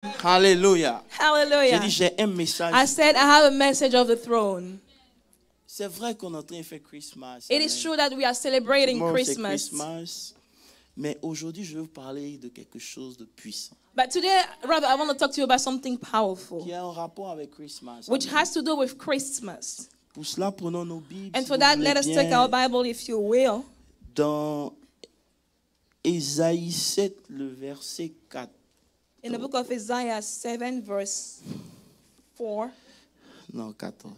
Alléluia. J'ai Hallelujah. dit, j'ai un message. I said, I have a message of the throne. C'est vrai qu'on est en train de faire Christmas. It is true that we are celebrating Tomorrow, c'est Christmas. Christmas. Mais aujourd'hui, je veux vous parler de quelque chose de puissant. But today, rather, I want to talk to you about something powerful, Qui a un rapport avec Christmas. which Amen. has to do with Christmas. Pour cela, prenons nos Bibles. And si for vous that, voulez let us bien, take our Bible, if you will, dans Ésaïe 7, le verset 4. in the book of Isaiah 7, verse 14. Non, 14.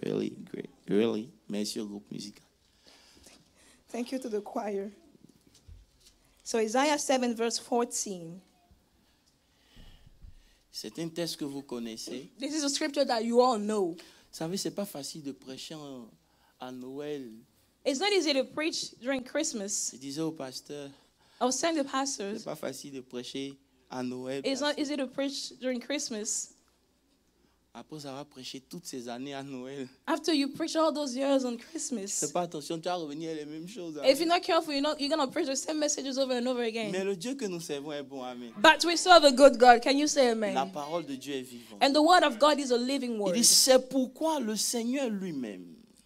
Really great. Really. Merci au groupe musical. Thank you to the choir. So Isaiah 7, verse 14. C'est un texte que vous connaissez. This is a scripture that you all know. Vous savez, c'est pas facile de prêcher à Noël. It's not easy to preach during Christmas. Je disais au pasteur, I was telling the c'est pastors, pas facile de prêcher à Noël. it's not easy to preach during Christmas. Après avoir prêché toutes ces années à Noël, After you preach all those years on fais Christmas, pas attention, tu vas revenir à les mêmes choses. if you're not careful, you're going to preach the same messages over and over Mais again. le Dieu que nous servons est bon, amen. But we serve a good God. Can you say La amen? parole de Dieu est vivante. And the word of God is a living Il word. dit, c'est pourquoi le Seigneur lui-même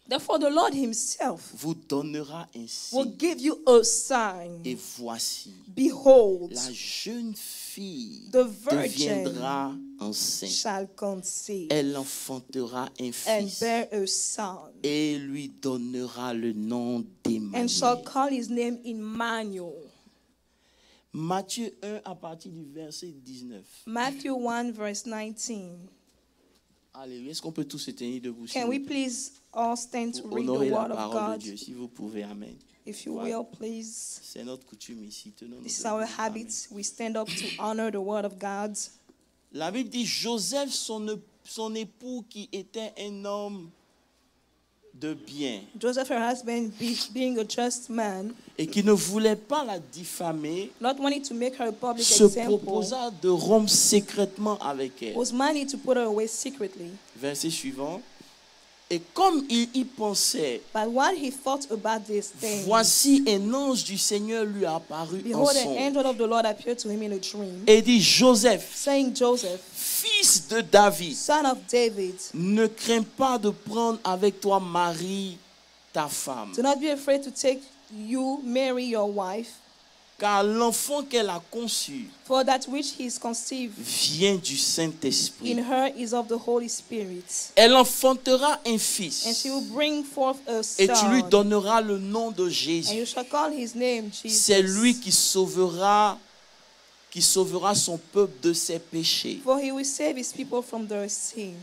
Therefore, the Lord himself vous donnera un signe. will give you a sign. Et voici, Behold, la jeune fille the virgin deviendra enceinte. shall conceive Elle enfantera un and fils bear a son, et lui donnera le nom and shall d'Emmanuel. call his name Emmanuel. Matthieu 1 à partir du verset 19. Matthew 1, verse 19. Alléluia. Est-ce qu'on peut tous se tenir debout Can we please all stand to pour read the honorer la word of parole de God? Dieu, si vous pouvez, amen. If you will, please. C'est notre coutume ici. Tenons-nous This is debout. our Amen. habit. We stand up to honor the word of God. La Bible dit Joseph, son époux, qui était un homme de bien Joseph, her husband, being a just man, et qui ne voulait pas la diffamer, not wanting to make her a public se example, proposa de rompre secrètement avec elle. was minded to put her away secretly. Verset suivant. Et comme il y pensait, But while he thought about this thing, voici un ange du Seigneur lui apparut en behold, an songe angel of the Lord appeared to him in a dream, et dit, Joseph, saying, Joseph, fils de David, son of David, ne crains pas de prendre avec toi Marie, ta femme, do not be afraid to take you, Mary, your wife, car l'enfant qu'elle a conçu for that which he is conceived vient du in Saint-Esprit. her is of the Holy Spirit. Elle enfantera un And fils she will bring forth a et tu lui son, donneras le nom de and you Jésus. shall call his name C'est lui Jesus. qui sauvera son peuple de ses péchés. For he will save his people from their sin.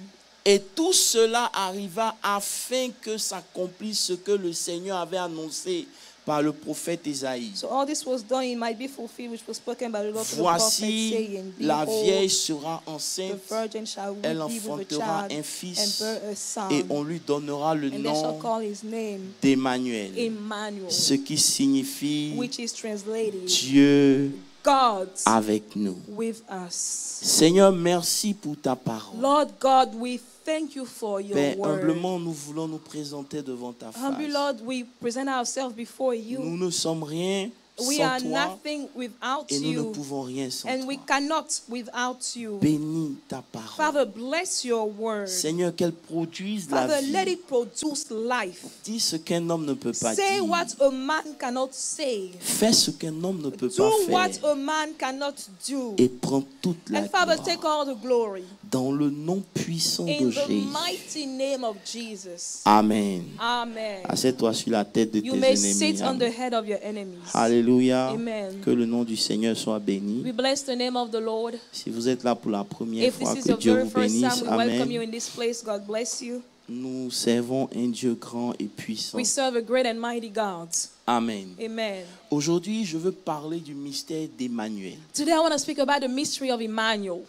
Et tout cela arriva afin que s'accomplisse ce que le Seigneur avait annoncé par le prophète Isaïe. So all this was done, it might be fulfilled, which was spoken by the Lord through the prophet, Voici, saying, la Behold, vieille sera the enceinte, virgin shall elle give with a enfantera child un and fils bear a son, et on lui donnera le and they shall nom call his name d'Emmanuel, Emmanuel, ce qui signifie which is translated Dieu God avec nous. with us. Seigneur, merci pour ta parole. Lord God, we thank you for your Père, word. humblement, nous voulons nous présenter devant ta Humbly, face. Lord, we present ourselves before you. Nous ne sommes rien We sans are toi nothing without et nous ne you, pouvons rien sans and we toi. cannot without you. Bénis ta parole. Father, bless your word. Seigneur, qu'elle produise la Father, let vie. it produce life. Dis ce qu'un homme ne peut pas Say dire. what a man cannot say. Fais ce qu'un homme ne peut Do pas what faire. a man cannot do. Et prends toute la And Father, gloire. take all the glory. Dans le nom puissant In de the Jésus. mighty name of Jesus. Amen. Amen. Assieds-toi sur la tête de You tes may ennemis. sit on the Amen. head of your enemies. Alléluia. Amen. Que le nom du Seigneur soit béni. We bless the name of the Lord. Si vous êtes là pour la première If fois, this is que your Dieu very vous first bénisse. time, we welcome you Amen. in this place. God bless you. Nous servons un Dieu grand et puissant. We serve a great and mighty God. Amen. Amen. Aujourd'hui, je veux parler du mystère d'Emmanuel. Today I want to speak about the mystery of Emmanuel.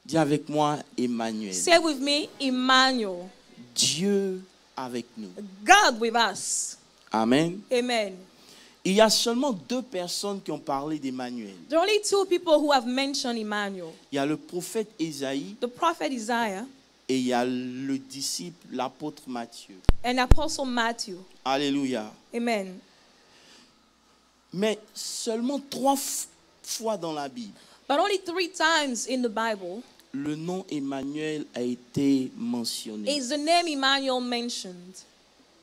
Dis avec moi, Emmanuel. Say with me, Emmanuel. Dieu avec nous. God with us. Amen. Amen. Il y a seulement deux personnes qui ont parlé d'Emmanuel. There are only two people who have mentioned Emmanuel. Il y a le prophète Ésaïe The prophet Isaiah et il y a le disciple, l'apôtre Matthieu. and Apostle Matthew. Alléluia. Amen. Mais seulement trois fois dans la Bible, But only 3 times in the Bible le nom Emmanuel a été mentionné. is the name Emmanuel mentioned.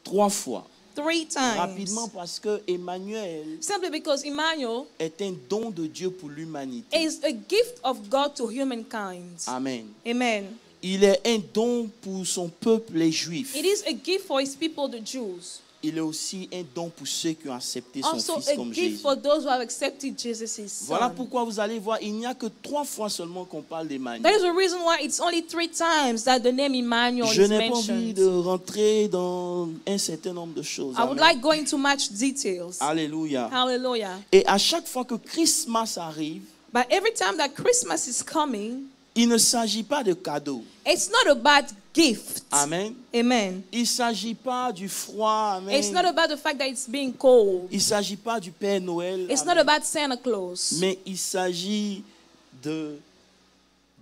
3 fois. 3 times. Rapidement parce que Emmanuel Simply because Emmanuel est un don de Dieu pour l'humanité. is a gift of God to humankind. Amen. Amen. Il est un don pour son peuple, les Juifs. It is a gift for his people, the Jews. Il est aussi un don pour ceux qui ont accepté son Also Fils a comme gift Jésus. for those who have accepted Jesus, his son. Voilà pourquoi vous allez voir, il n'y a que 3 fois seulement qu'on parle That d'Emmanuel. is the reason why it's only 3 times that the name Emmanuel Je is n'ai pas envie mentioned. de rentrer dans un certain nombre de choses. I would Amen. like going into much details. Alléluia. Hallelujah. Et à chaque fois que Christmas arrive, But every time that Christmas is coming, il ne s'agit pas de cadeaux. it's not about gifts. Amen. Amen. Il ne s'agit pas du froid. Amen. It's not about the fact that it's being cold. Il ne s'agit pas du Père Noël. It's Amen. not about Santa Claus. Mais il s'agit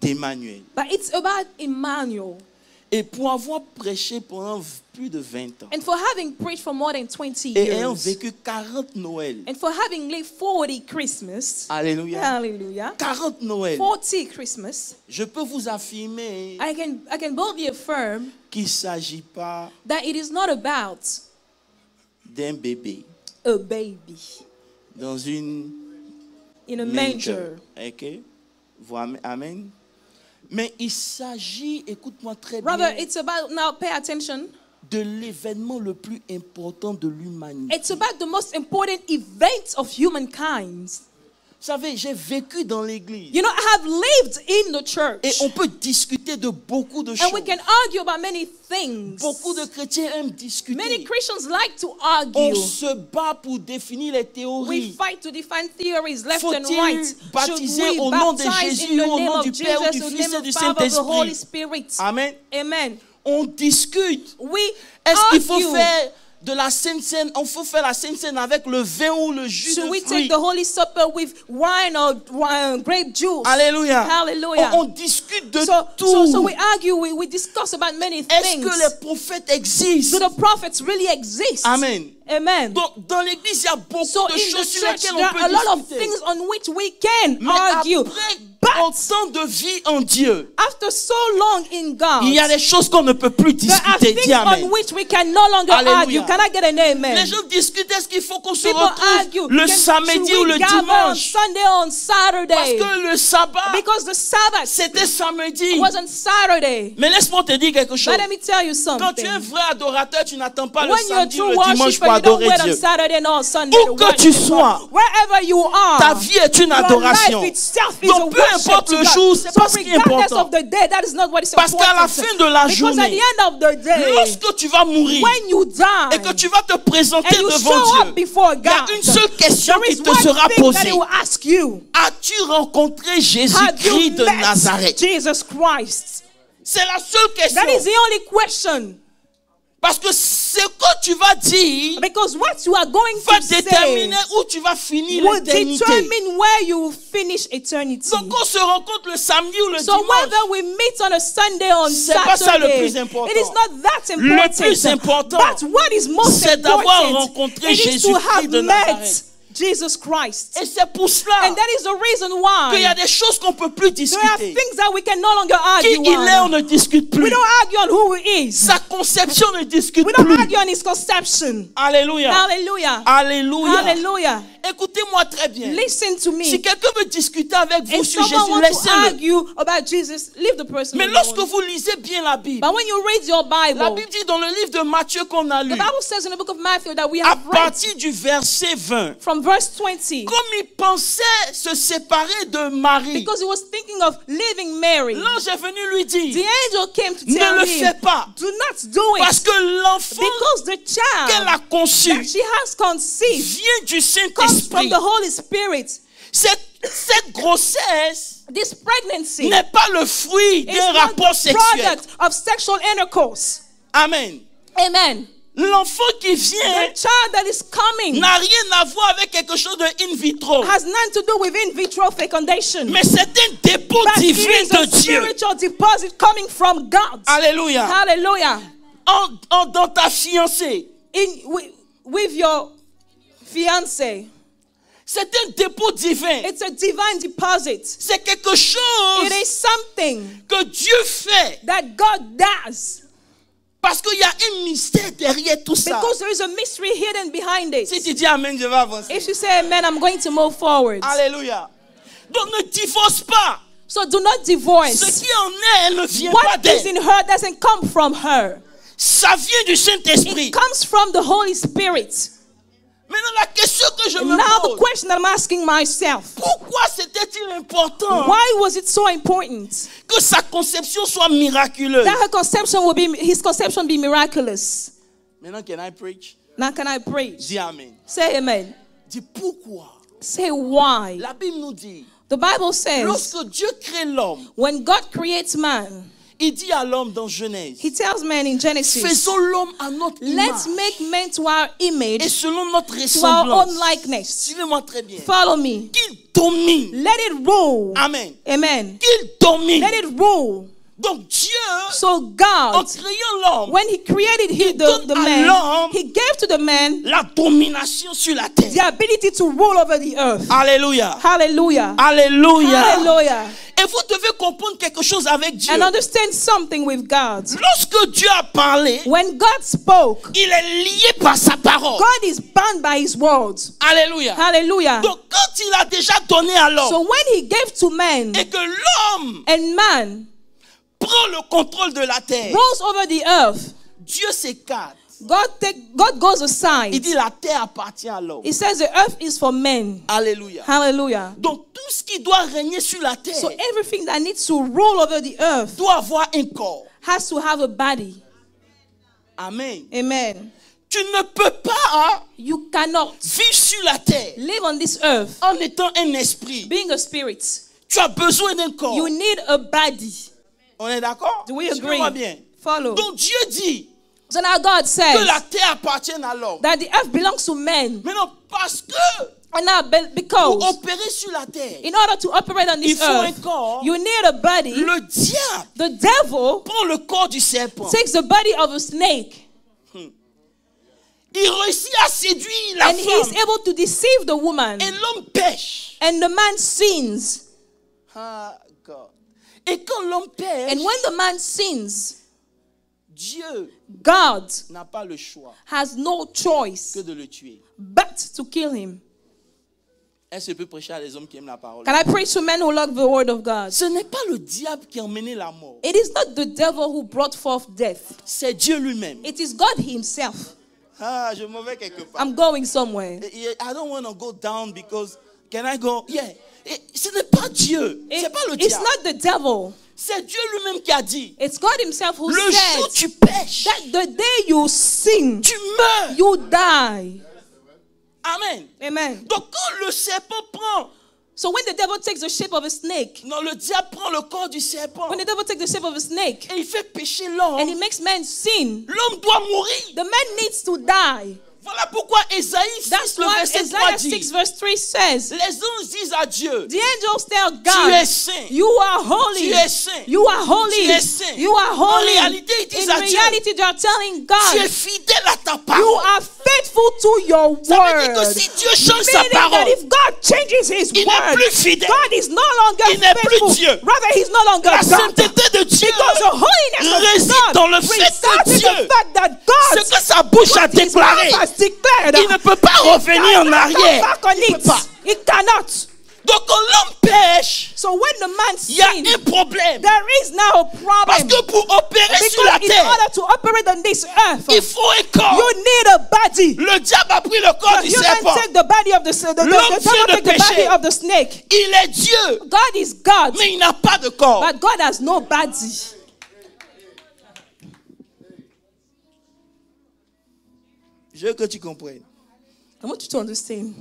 d'Emmanuel. But it's about Emmanuel. Et pour avoir prêché pendant plus de 20 ans, And for having preached for more than 20 et ayant years, vécu 40 Noël, and for having lived 40 Christmas, alléluia, hallelujah, 40 Noël, 40 Christmas, je peux vous affirmer I can boldly affirm qu'il ne s'agit pas that it is not about d'un bébé a baby dans une in a manger. manger. Ok? Amen. Mais il s'agit, écoute-moi très Rather, bien, it's about, now pay attention, de l'événement le plus important de l'humanité. it's about the most important event of humankind. Vous savez, j'ai vécu dans l'église. You know, I have lived in the church. Et on peut discuter de beaucoup de And choses. we can argue about many things. Beaucoup de chrétiens aiment discuter. Many Christians like to On argue. se bat pour définir les We théories. fight to define theories left and Faut-il right. Should baptiser we au nom de baptize Jésus in the ou au name nom of du Père ou Jesus, du in the Fils et name du of the Father, of the Holy Saint-Esprit? Spirit? Amen. Amen. On discute. We Est-ce qu'il faut argue. faire de la Sainte Seine, on faut faire la Sainte Seine avec le vin ou le jus Should de we fruits? take the Holy Supper with wine or grape juice? Alléluia. Hallelujah. On discute de tout. So we argue, we discuss about many Est-ce things. que les prophètes existent? Do the prophets really exist? Amen. Amen. Donc, dans l'église, il y a beaucoup So de in the choses sur church, lesquelles there on are peut a lot of discuter. things on which we can Mais argue. après But autant de vie en Dieu, after so long in God, il y a des choses qu'on ne peut plus there are discuter. things Dis amen. on which we can no longer Alléluia. argue. Can I get an amen? Les gens discutent, est-ce qu'il faut qu'on se People retrouve argue. le should samedi we ou le gather on dimanche? Sunday or on Parce Saturday? que le sabbat, Because the Sabbath c'était samedi. was on Saturday. Mais laisse-moi te dire quelque chose. But let me tell you Quand tu es un something. vrai adorateur, tu n'attends pas le When you're a samedi ou true le dimanche worshiper, pour you don't adorer wait on Dieu. Saturday nor Sunday Où to que tu worship sois, God. Wherever you Ta are, vie est une your adoration. life itself is Donc, a peu worship importe to le God. jour, c'est So pas ce qui est regardless important. of the day, that is not what is Parce qu'à la important. fin de la Because at the journée, end of the day, lorsque tu vas mourir when you die, et que tu vas te présenter and you devant show up Dieu, before il y a God, une seule question there qui is te one sera thing that posée. He will ask you. As-tu rencontré Have Jésus-Christ you de met Nazareth? Jesus Christ? C'est la seule question. That is the only question. Parce que ce que tu vas dire Because what you are going va to say déterminer où tu vas finir will l'éternité. determine where you will finish eternity. Donc on se rencontre le samedi ou le So dimanche. whether we meet on a Sunday or on C'est pas ça le Saturday, plus important. it is not that Le important. plus important, But what is most c'est d'avoir important, rencontré it is to Jésus-Christ have de met Nazareth. Jesus Christ. Et c'est pour cela And that is the reason qu'il y a why des choses qu'on ne peut plus there are discuter. things that we can no longer Qui argue il est, on on. ne discute We plus. don't argue on who he is. Sa conception ne discute We don't plus. argue on his conception. Alléluia. Hallelujah. Alléluia. Hallelujah. Écoutez-moi très bien. Listen to me. Si quelqu'un veut discuter avec vous If sur someone Jésus, wants to laissez-le. argue about Jesus, leave the person Mais alone. lorsque vous lisez bien la Bible, But when you read your la Bible, Bible dit dans le livre de Matthieu qu'on a lu, the Bible says in the book of Matthew that we à have read partir du verset 20, from verse 20, comme il pensait se séparer de Marie, because he was thinking of leaving Mary. l'ange est venu lui The dire, angel came to ne tell le him, fais pas, do not do parce it, que l'enfant because the qu'elle a child conçu that she has conceived vient du comes from Saint-Esprit. the Holy Spirit. Cette grossesse This pregnancy n'est pas le fruit is d'un not rapport the sexuel. product of sexual intercourse. Amen. Amen. L'enfant qui vient The child that is coming n'a rien à voir avec quelque chose de in vitro. has nothing to do with in vitro fecundation. Mais c'est un dépôt But it divin is a de Dieu. spiritual deposit coming from God. Alléluia. Hallelujah. Dans ta fiancée, With your fiance, C'est un dépôt divin. It's a divine deposit. C'est quelque chose It is something que Dieu fait. that God does. Parce qu'il y a un mystère derrière tout ça. Because there is a mystery hidden behind it. Si tu dis Amen, je vais avancer. If you say amen, I'm going to move forward. Alléluia. Donc ne divorce pas. So do not divorce. Ce qui en est, elle ne vient pas What is d'elle. in her doesn't come from her. Ça vient du Saint-Esprit. It comes from the Holy Spirit. Maintenant, la question que je me And now the pose, question I'm asking myself, pourquoi c'était-il important why was it so important que sa conception soit miraculeuse? that his conception be miraculous? Maintenant, can I preach? Now can I preach? Dis Amen. Say amen. Dis pourquoi? Say why. La Bible nous dit, The Bible says, lorsque Dieu crée l'homme, when God creates man, il dit à l'homme dans Genèse, he tells man in Genesis, faisons l'homme à notre let's image make man to our et image, selon notre to our own ressemblance. likeness. Suivez-moi très bien. Follow me. Qu'il domine. Let it rule. Amen. Amen. Qu'il domine. Let it rule. Donc Dieu, So en God, créant l'homme, when he created donne the à man, l'homme he gave to the man la domination sur la terre. the ability to rule over the earth. Alléluia. Hallelujah. Alléluia. Hallelujah. Et vous devez comprendre quelque chose avec Dieu. And understand something with God. Lorsque Dieu a parlé, When God spoke, il est lié par sa parole. God is bound by his words. Alléluia. Hallelujah. Donc quand il a déjà donné à l'homme So when he gave to man, et que l'homme and man prend le contrôle de la terre, rules over the earth, Dieu s'écarte. God goes aside. Il dit la terre appartient à l'homme. He says the earth is for men. Alléluia. Hallelujah. Donc tout ce qui doit régner sur la terre So everything that needs to rule over the earth doit avoir un corps. has to have a body. Amen. Amen. Tu ne peux pas You cannot vivre sur la terre live on this earth en étant un esprit. being a spirit. Tu as besoin d'un corps. You need a body. On est d'accord? Do we agree? Suivez-moi bien. Follow. Donc Dieu dit So now God que says la terre appartient à l'homme. that the earth belongs to men. Maintenant, parce que And now pour because opérer sur la terre, in order to operate on il this faut un earth, corps. you need a body. Le diable The devil prend le corps du serpent. takes the body of a snake Il réussit à séduire la and he's femme. able to deceive the woman. Et l'homme pêche. And the man sins. Ah, God. Et quand l'homme pêche, And when the man sins, Dieu God n'a pas le choix has no choice que de le tuer. but to kill him. Est-ce que peut prêcher à des hommes qui aiment la parole? Can I preach to men who love the word of God? Ce n'est pas le diable qui a emmené la mort. It is not the devil who brought forth death. C'est Dieu lui-même. It is God himself. Ah, je m'en vais quelque part. I'm going somewhere. I don't want to go down because can I go? Yeah. Ce n'est pas Dieu. C'est pas le It's diable. not the devil. C'est Dieu lui-même qui a dit. It's God himself who Le jour said où tu pêches, that the day you sin, tu meurs. you die. Amen. Amen. Donc quand le serpent prend, So when the devil takes the shape of a snake, non, le diable prend le corps du serpent when the devil takes the shape of a snake et il fait pécher and l'homme, he makes man sin, l'homme doit mourir. the man needs to die. Voilà pourquoi Ésaïe 6, That's le why verset 3 Isaiah dit, 6 verse 3 says, les anges disent à Dieu, the angels tell tu God, es saint, you are holy. tu es saint, You are holy. tu es saint. You are En holy. réalité, ils disent In à Dieu, reality, they are telling tu God, es fidèle à ta you parole. are faithful to your Ça veut dire que word. si Dieu change sa Meaning that parole, if God changes his il n'est word, plus fidèle. God is no longer Il n'est plus faithful. Dieu. Rather, he's no longer La God. sainteté de Dieu Because the holiness of réside God dans le fait resides que in Dieu, the fact that God, ce que sa bouche a what his déclaré, mouth has declared, il ne peut pas revenir en cannot arrière. come back on Il peut it. pas. It cannot. Donc quand l'homme pêche, So when the man il y a sins, un problème. there is now a Parce problem. que pour opérer sur la Because in terre, order to operate on this earth, il faut un corps. you need a body. Le diable a pris le corps The du human serpent. take the body of the L'homme devil vient de take the body pécher. of the snake. Il est Dieu, God is God, mais il n'a pas de corps. but God has no body. Je veux que tu comprennes. I want you to understand.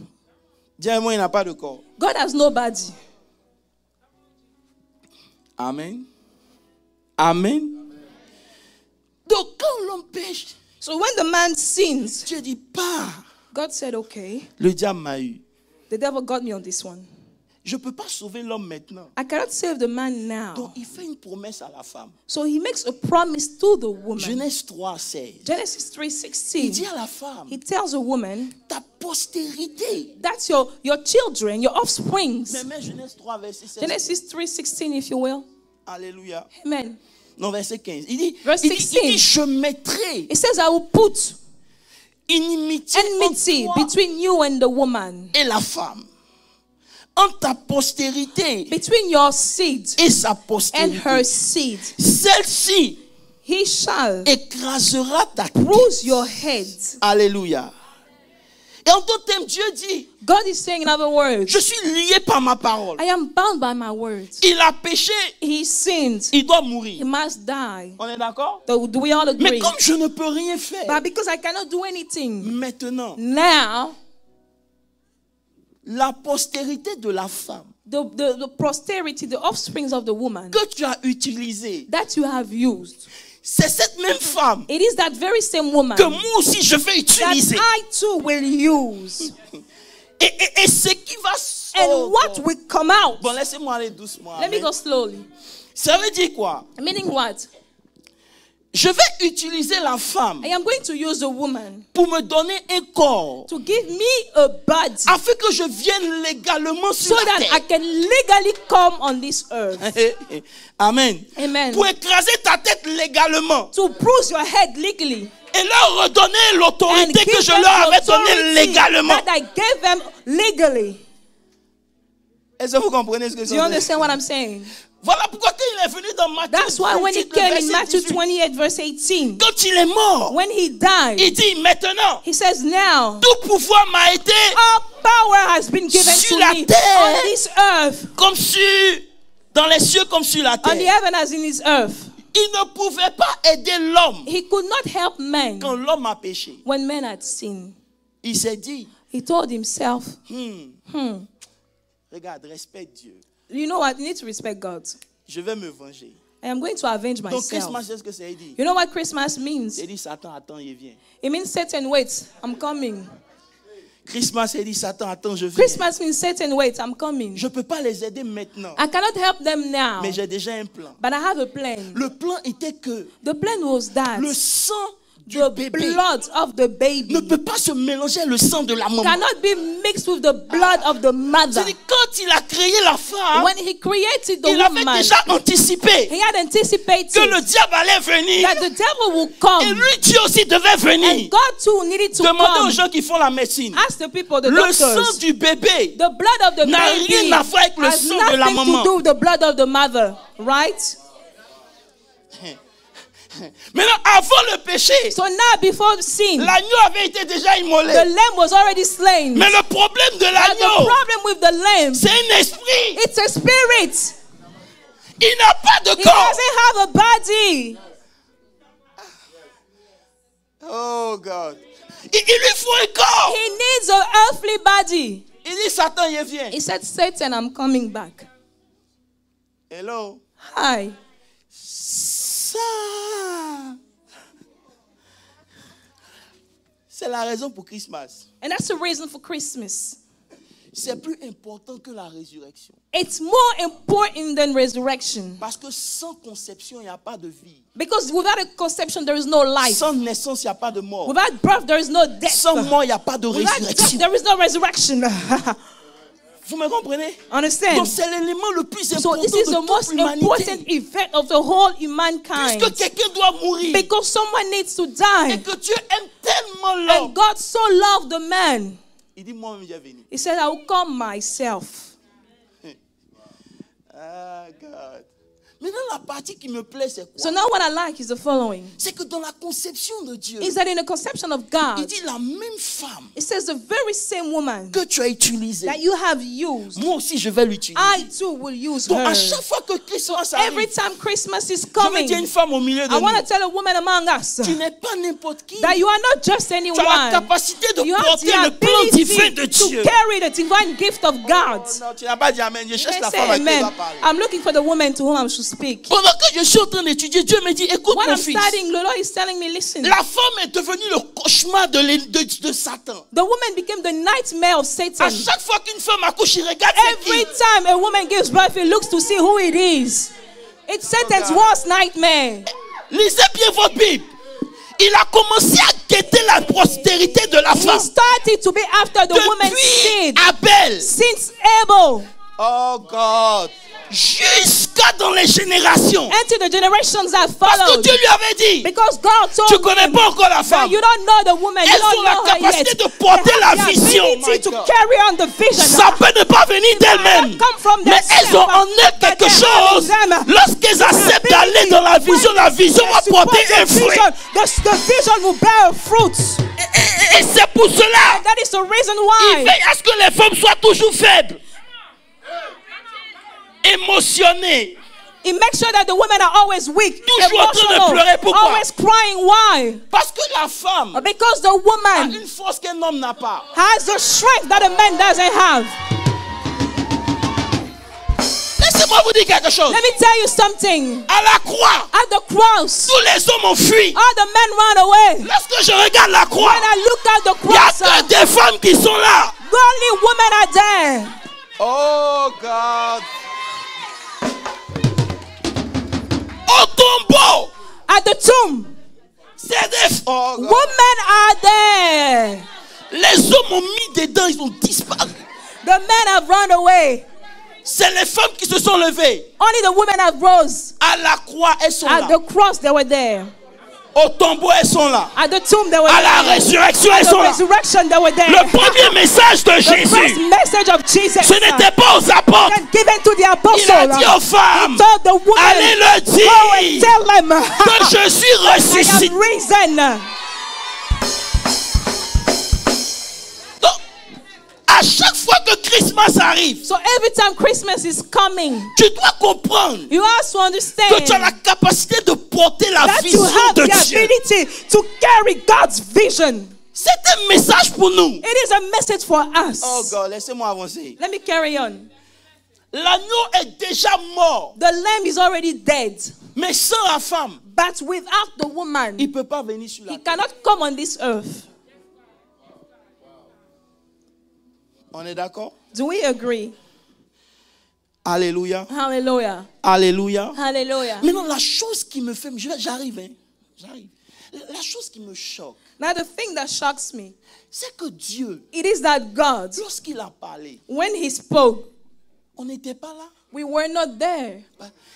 Dis-moi, il n'a pas de corps. God has no body. Amen. Amen. Donc quand l'homme pêche, So when the man sins, Dieu dit pas. God said, okay, Le diable m'a eu. the devil got me on this one. Je ne peux pas sauver l'homme maintenant. I cannot save the man now. Donc il fait une promesse à la femme. So he makes a promise to the woman. Genèse 3, 16. Genesis Il dit 3:16. à la femme, He tells a woman, ta postérité. That's your children, your offsprings. Mais Genèse 3, verset 16. Genesis 3:16, if you will. Alléluia. Amen. Non, verset 15. Il dit, Verse 16. je mettrai It says, I will put inimitié enmity entre toi between you and the woman, et la femme, entre ta postérité between your seed et sa and postérité. her seed. Celle-ci He shall écrasera ta bruise tête. your head. Alléluia. Et en d'autres termes, Dieu dit, God is saying, in other words, je suis lié par ma parole. I am bound by my words. Il a péché, He sinned. il doit He mourir. must die. On est d'accord? Do we all Mais agree? comme je ne peux rien faire, But because I cannot do anything maintenant, now, la postérité de la femme the posterity, the offsprings of the woman que tu as utilisée, that you have used, c'est cette même femme it is that very same woman que moi aussi je vais that utiliser. I too will use. Et ce qui va And what will come out? Bon, laissez-moi aller doucement. Let me Amen. go slowly. Ça veut dire quoi? Meaning what? Je vais utiliser la femme I am going to use a woman pour me donner un corps to give me a body afin que je vienne légalement so sur la that I terre. can legally come on this earth. Amen. Amen. Pour écraser ta tête légalement To bruise your head legally. et leur redonner And l'autorité give que je them leur avais the donnée authority légalement. that I gave them legally. Est-ce que vous comprenez ce que Do je you dis? understand what I'm saying? Voilà pourquoi quand il est venu dans Matthieu That's why when he 28, came in verset Matthew 18, 28 verse 18, quand il est mort, when he died, il dit maintenant, he says, now tout pouvoir m'a été all power has been given Sur to la me terre. on this earth, comme sur, dans les cieux comme sur la on the terre. heaven as in his earth. Il ne pouvait pas aider l'homme He could not help men quand l'homme a péché. when men had sinned. Il s'est dit, He told himself, regarde, respecte Dieu. you know what, you need to respect God. Je vais me venger. I am going to avenge Donc myself. Christmas, c'est ce que ça dit. You know what Christmas means? Il dit, Satan, attends, il vient. It means Satan, wait, I'm coming. Christmas, il dit, Satan, attends, je viens. Christmas means Satan, wait, I'm coming. Je ne peux pas les aider maintenant, I cannot help them now, mais j'ai déjà un plan. but I have a plan. Le plan était que The plan was that le sang du the bébé blood of the baby ne peut pas se mélanger à le sang de la maman. cannot be mixed with the blood of the mother. C'est-à-dire, quand il a créé la femme, When he created the il avait woman, déjà anticipé he had anticipated que le diable allait venir. that the devil will come. Et lui, Dieu aussi devait venir. And God too needed to Demandez aux come. gens qui font la médecine. Ask the people, the Le sang doctors. du bébé The blood of the n'a baby rien à voir avec le has sang de la nothing maman. to do with the blood of the mother, right? Maintenant, avant le péché, So now before sin, l'agneau avait été déjà immolé. the lamb was already slain. Mais le problème de But the l'agneau, problem with the lamb, c'est un esprit. it's a spirit. Il n'a pas de He corps. doesn't have a body. Oh God. Il lui faut un corps. He needs an earthly body. Il dit, Satan, il vient. He said, Satan, I'm coming back. Hello. Hi. Ça, c'est la raison pour Christmas. And that's the reason for Christmas. C'est plus important que la résurrection. It's more important than resurrection. Parce que sans conception, il n'y a pas de vie. Because without a conception, there is no life. Sans naissance, il n'y a pas de mort. Without birth, there is no death. Sans mort, il n'y a pas de Without death, résurrection. there is no resurrection. Vous me comprenez? Understand? Donc c'est l'élément le plus So important this is the de toute most important l'humanité. event of the whole humankind. Puisque quelqu'un doit mourir. Because someone needs to Et die. que Dieu aime tellement l'homme. And God so loved the man. Il dit, moi-même, j'ai venu. He said, I will come myself. Ah, God. Maintenant, la partie qui me plaît, c'est quoi? So now what I like is the following. C'est que dans la conception de Dieu, Is that in the conception of il God, dit la même femme it says the very same woman que tu as utilisée, that you have used, moi aussi je vais l'utiliser. I too will use Donc her. à chaque fois que Christmas Every arrive, time Christmas is je vais coming, dire une femme au milieu de I want to nous, tell a woman among us tu n'es pas n'importe qui. that you are not just Tu as la anyone. capacité de You have porter the le plan divin de ability Dieu. to carry the divine gift of God. Oh, non, tu n'as pas dit amen. Je You cherche may la say femme à qui on amen. va parler. I'm looking for the woman to whom I should speak. Pendant que je suis en train d'étudier, Dieu me dit, écoute When mon I'm fils, studying, the Lord is telling me, listen, la femme est devenue le cauchemar de Satan. the woman became the nightmare of À Satan. chaque fois qu'une femme accouche, il regarde c'est Every qui. time a woman gives birth, he looks to see who it is. It's Satan's God. worst nightmare. Lisez bien votre Bible. Il a commencé à guetter la postérité de la He femme. started to be after the woman's seed. Depuis Abel. Since Abel. Oh God. Jusqu'à dans les générations. Until the generations that Parce que followed. Dieu lui avait dit. Because God told Tu connais pas encore la him, femme. you don't know the woman, you Elles don't ont la know her capacité yet. de porter They la have the vision. ability My to God. carry on the vision. Ça peut ne pas venir d'elles-mêmes. Come from Mais elles ont en elles quelque chose. Lorsqu'elles acceptent d'aller dans la vision va porter un fruit. The vision will bear fruits. Et c'est pour cela. That is the reason Il why. veille à ce que les femmes soient toujours faibles. Émotionnées. He makes sure that the women are always weak, Toujours en train de emotional, pleurer. Pourquoi? always crying. Why? Parce que la femme Because the a woman une force qu'un homme n'a pas. has the strength that a man doesn't have. Laissez-moi vous dire quelque chose. Let me tell you something. À la croix, At the cross, tous les hommes ont fui. all the men ran away. Lorsque je regarde la croix, When I look at the il n'y a cross, que des femmes qui sont là. only women are there. Oh God. Au tombeau, At the tomb, c'est des oh, God. women are there. Les hommes ont mis dedans, ils ont disparu. The men have run away. C'est les femmes qui se sont levées. Only the women have rose. À la croix, elles sont At là. the cross, they were there. Au tombeau, elles sont là. At the tomb, they were À la there. résurrection, At elles the sont là. resurrection, they were there. Le premier message de The first Jésus, message of Jesus ce n'était pas aux apôtres. given to the Il a apostles. dit aux femmes, Told the woman, allez le go and dire tell them que je suis I ressuscité. have risen. Donc, à chaque fois que Christmas arrive, So every time Christmas is coming, tu dois comprendre you have to understand que tu as la capacité de porter la that you vision have de the Dieu. ability to carry God's vision. C'est un message pour nous. It is a message for us. Oh God, laissez-moi avancer. Let me carry on. L'agneau est déjà mort, The lamb is already dead, mais sans la femme, but without the woman, il ne peut pas venir sur la he terre. cannot come on this earth. On est d'accord? Do we agree? Alléluia. Hallelujah. Alléluia. Hallelujah. Maintenant, la chose qui me fait... J'arrive, hein. J'arrive. La chose qui me choque, Now the thing that shocks me, c'est que Dieu, it is that God, lorsqu'il a parlé, when he spoke, on n'était pas là. we were not there.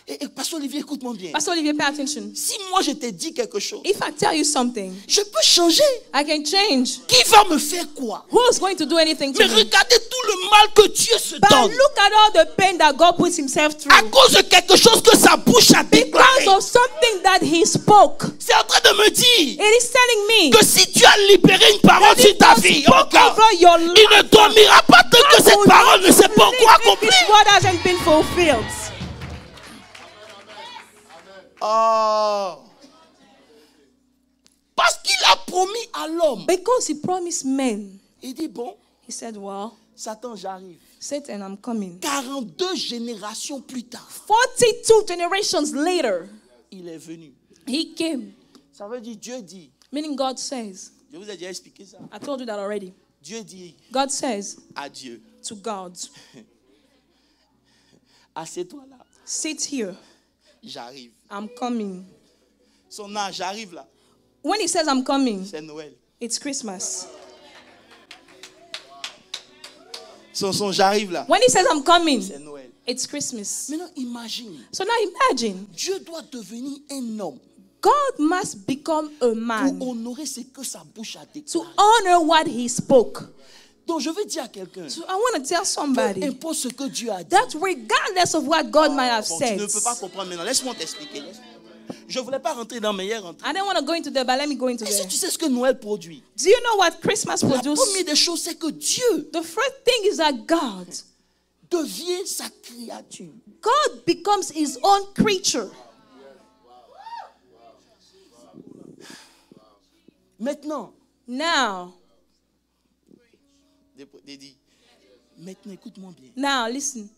Et Pasteur Olivier, écoute-moi bien. Pastor Olivier, pay attention. Si moi je t'ai dit quelque chose, If I tell you something, je peux changer. I can change. Qui va me faire quoi? Who's going to do anything to Mais me? regardez tout le mal que Dieu se But donne. look at all the pain that God puts himself through. À cause de quelque chose que sa bouche a déclaré. Because of something that he spoke. C'est en train de me dire It is telling me que si tu as libéré une parole that sur if ta God vie, spoke regarde, over your life, il ne dormira pas tant que God cette will parole ne not s'est pas encore sleep if accomplie. His word hasn't been fulfilled. Oh. Parce qu'il a promis à l'homme. Because he promised men. Il dit, bon, He said, well, Satan, j'arrive. Satan, I'm coming. 42 générations plus tard, 42 generations later, il est venu. he came. Ça veut dire, Dieu dit, Meaning God says, je vous ai déjà expliqué ça. I told you that already. Dieu dit God says à Dieu, to God, assieds-toi là, sit here. j'arrive. I'm coming. Son âge, j'arrive là, When he says I'm coming, c'est Noël. it's Christmas. Son j'arrive là, When he says I'm coming, c'est Noël. it's Christmas. Maintenant, imagine, So now imagine, Dieu doit devenir un homme God must become a man pour honorer ce que sa bouche a to déclaré. honor what he spoke. Donc, je veux dire à quelqu'un, So I want to tell peu somebody importe ce que Dieu a dit, that regardless of what God might have bon, tu said, ne peux pas comprendre maintenant. Laisse-moi t'expliquer. Je ne voulais pas rentrer dans mes hier rentrées. I don't want to go into there, but let me go into Est-ce there. que tu sais ce que Noël produit? Do you know what Christmas La produces? première des choses, c'est que Dieu The first thing is that God devient sa créature. God becomes his own creature. Maintenant, Now, Dédi, maintenant écoute-moi bien. now listen.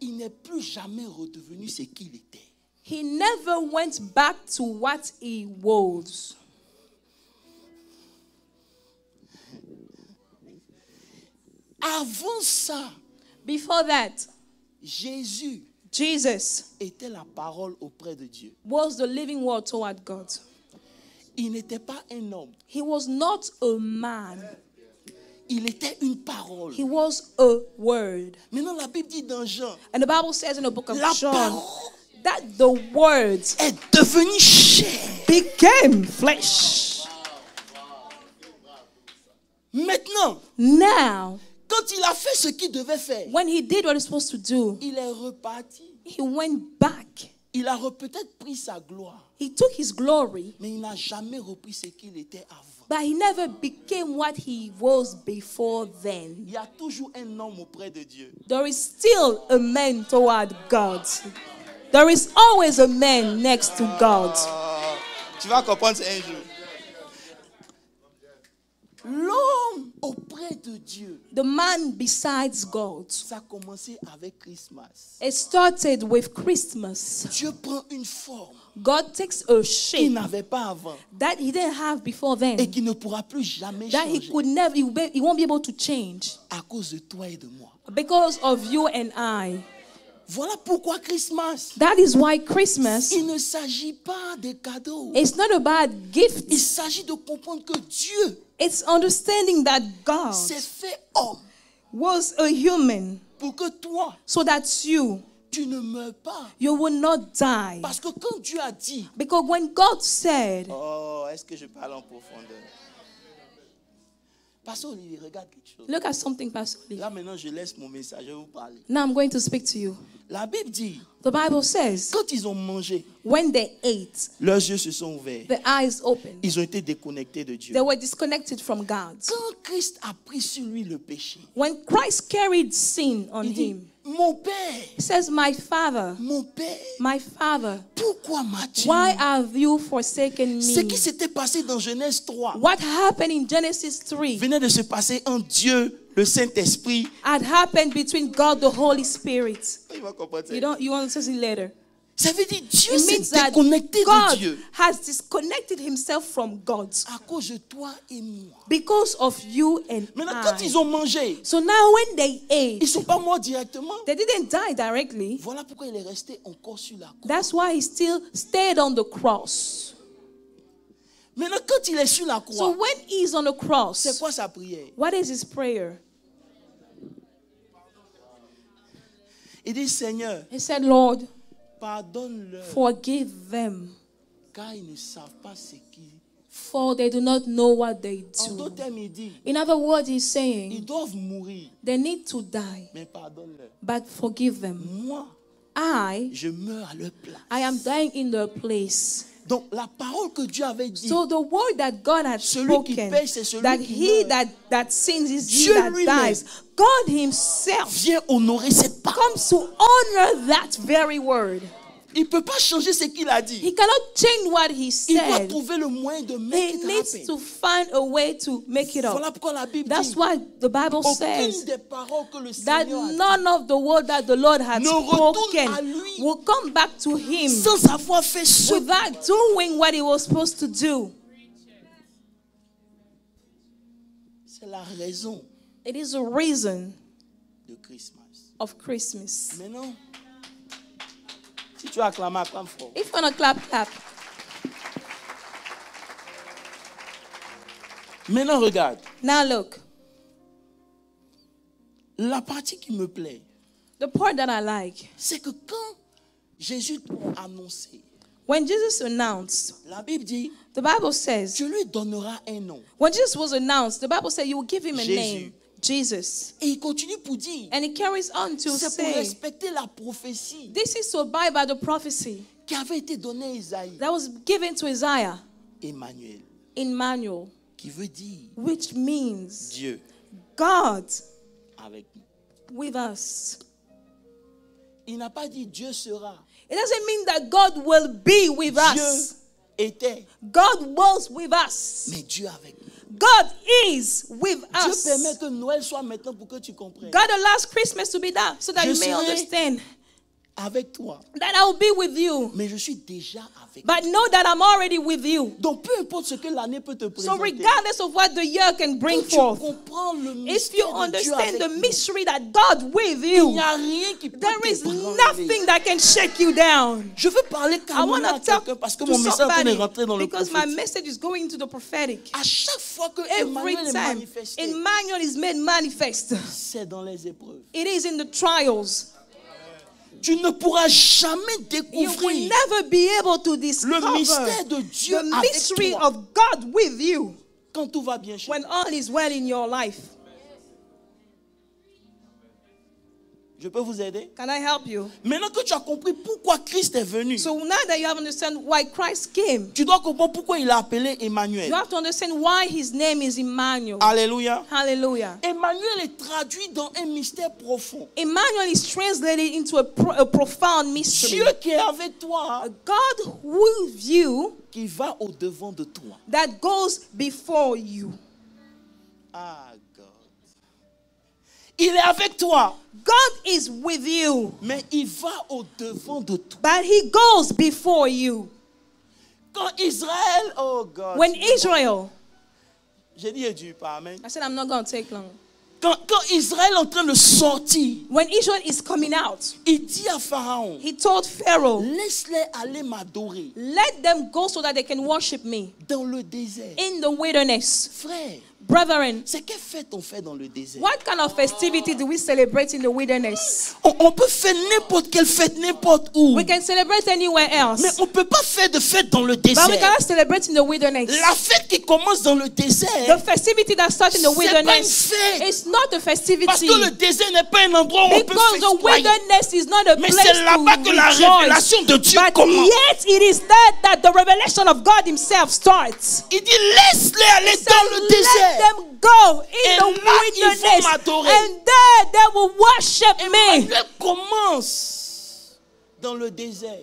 Il n'est plus jamais redevenu ce qu'il était. He never went back to what he was. Avant ça, Before that, Jésus Jesus était la parole auprès de Dieu. was the living word toward God. Il n'était pas un homme. He was not a man. Il était une parole. He was a word. Maintenant, la Bible dit dans Jean, And the Bible says in the book of la John parole that the word est devenue chair. became flesh. Maintenant, Now, quand il a fait ce qu'il devait faire, when he did what he was supposed to do, il est reparti. he went back. Il a peut-être pris sa gloire, He took his glory, mais il n'a jamais repris ce qu'il était avant. but he never became what he was before then. Il y a toujours un homme auprès de Dieu. There is still a man toward God. There is always a man next to God. Tu vas comprendre ça un jour. L'homme auprès de Dieu, The man besides God. ça a commencé avec Christmas. It started with Christmas. Dieu prend une forme God takes a qu'il shape n'avait pas avant that he didn't have before et then, qui ne pourra plus jamais that he changer could never, he won't be able to change à cause de toi et de moi. because of you and I. Voilà pourquoi Christmas. That is why Christmas, Il ne s'agit pas de cadeaux. it's not about Il gifts. s'agit de comprendre que Dieu It's understanding that God s'est fait homme was a human pour que toi, so that tu ne meurs pas. you will not die. Parce que quand Dieu a dit, Because when God said, oh, est-ce que je parle en profondeur? Pasteur Olivier, regarde quelque chose. look at something, Pastor Lee. Là maintenant, je laisse mon message, je vais vous parler. Now I'm going to speak to you. La Bible dit, The Bible says, quand ils ont mangé, when they ate, leurs yeux se sont ouverts. the eyes opened. Ils ont été déconnectés de Dieu. They were disconnected from God. Quand Christ a pris sur lui le péché, When Christ carried sin on il dit, him, mon Père, he says, my Father, mon Père, pourquoi m'as-tu? why have you forsaken Ce qui me? s'était passé dans Genèse 3 What happened in Genesis 3 venait de se passer en Dieu, le Saint-Esprit. had happened between God, the Holy Spirit. Il va comprendre ça. You want to see later. Ça veut dire Dieu It s'est means that déconnecté de God Dieu has disconnected himself from God à cause de toi et moi. because of you and Maintenant, quand I. ils ont mangé, So now when they ils ne ate, sont pas morts directement. they didn't die directly. Voilà pourquoi il est resté encore sur la croix. That's why he still stayed on the cross. Maintenant, quand il est sur la So croix, when he's on the c'est cross, quoi sa prière? what is his prayer? Il dit, Seigneur, He said, Lord, pardonne-leur, forgive them, car ils ne savent pas ce qu'ils for they do not know what they En d'autres do. termes, il dit, In other words, he's ils saying doivent mourir, they need to die, mais pardonne-leur. but forgive them. Moi, I meurs à leur place. am dying in their place. Donc, la parole que Dieu avait dit, So the word that God had Celui qui spoken, paie, c'est celui that qui he meurt. that sins is Dieu he that lui-même dies. God himself viens honorer cette parole. comes to honor that very word. Il ne peut pas changer ce qu'il a dit. He cannot change what he Il doit said. trouver le moyen de make He it needs happen. to find a way to make it up. Voilà pourquoi la Bible That's dit, why the Bible aucune says des paroles que le that Seigneur a dit, none of the word that the Lord had Ne retourne spoken à lui. will come back to him sans avoir fait ce without doing what he was supposed to do. C'est la raison It is a reason de Christmas. of Christmas. Maintenant, si tu acclames, acclame fort. If you want to clap, clap. Maintenant, regarde. Now look, La partie qui me plaît, the part that I like, c'est que quand Jésus a annoncé, when Jesus announced, la Bible dit, the Bible says, tu lui donneras un nom. when Jesus was announced, the Bible said you will give him a Jésus. name, Jesus. Et il continue pour dire, And he carries on to c'est pour say, respecter la prophétie this is to abide by the prophecy qui avait été donnée à Isaïe. that was given to Isaiah Emmanuel, in Manuel, qui veut dire which means Dieu God avec nous. with us. Il n'a pas dit Dieu sera. It doesn't mean that God will be with Dieu us. était, God was with us. mais Dieu avec nous. God is with Dieu us. permet que Noël soit maintenant pour que tu comprennes. God allows Christmas to be that so that Je you may serai understand. avec toi. that I will be with you. Mais je suis déjà avec toi. But know that I'm already with you. Donc peu importe ce que l'année peut te So présenter. regardless of what the year can bring Quand tu forth, comprends le if you mystère de Dieu understand avec the nous, mystery that God with il you, n'y a rien qui peut there is t'ébranler. nothing that can shake you down. Je veux parler I calmement want à to talk quelqu'un parce que to mon message est en train de somebody rentrer dans le because my prophétique. message is going into the prophetic. À chaque fois que Every Emmanuel est time manifesté, Emmanuel is made manifest, c'est dans les épreuves. it is in the trials. Tu ne pourras jamais You will découvrir never be able to le discover mystère de Dieu the avec mystery toi of God with you quand tout va bien chez when toi. all is well in your life. Je peux vous aider? Can I help you? Maintenant que tu as compris pourquoi Christ est venu, So now that you have understand why Christ came, tu dois comprendre pourquoi il a appelé you Emmanuel. have to understand why his name is Emmanuel. Alléluia. Hallelujah. Emmanuel est traduit dans un mystère profond. Emmanuel is translated into a profound mystery. Dieu qui est avec toi, A God with you qui va au devant de toi. that goes before you. Ah, God. Il est avec toi, God is with you, mais il va au devant de toi. but he goes before you. Quand Israël, oh God. When Israel, J'ai dit Dieu, pas amen. I said I'm not going to take long. Quand Israël est en train de sortir, When Israel is coming out, il dit à Pharaon, he told Pharaoh, laisse-les aller m'adorer let them go so that they can worship me dans le désert. in the wilderness. Frère, Brethren, c'est quelle fête on fait dans le désert? what kind of festivity do we celebrate in the wilderness? On peut faire n'importe quelle fête, n'importe où. We can celebrate anywhere Mais else, on ne peut pas faire de fête dans le but we désert. cannot celebrate in the wilderness. La fête qui commence dans le The désert, festivity that starts in the c'est pas une wilderness fête. is not a Parce festivity, que le désert n'est pas un endroit où on peut because the festoyer. wilderness is not a Mais place c'est là-bas to que la rejoice. révélation de Dieu But commence. yet it is there that the revelation of God himself starts. Il dit laisse-les aller So dans le let désert. them go Et in the là, ils vont wilderness, m'adorer. and there they will worship me. Emmanuel commence dans le désert.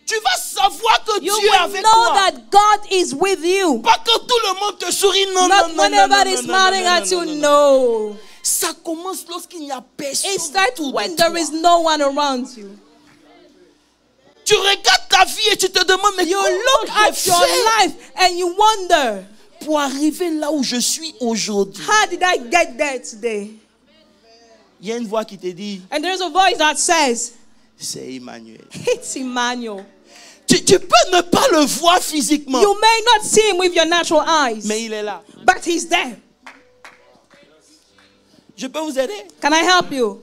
Tu vas savoir que You Dieu est will avec know toi. that God is with you. Pas que tout le monde te sourit. Non, Not non, non, when non, non, everybody non, is non, smiling non, at non, you. non, non. No. Ça commence lorsqu'il n'y a personne It starts autour when de there toi. is no one around you. Tu regardes ta vie et tu te demandes mais You comment look j'ai at your fait life and you wonder, pour arriver là où je suis aujourd'hui. how did I get there today? Il y a une voix qui te dit, And there's a voice that says, c'est Emmanuel. it's Emmanuel. Tu peux ne pas le voir physiquement, You may not see him with your natural eyes, mais il est là. but he's there. Je peux vous aider? Can I help you?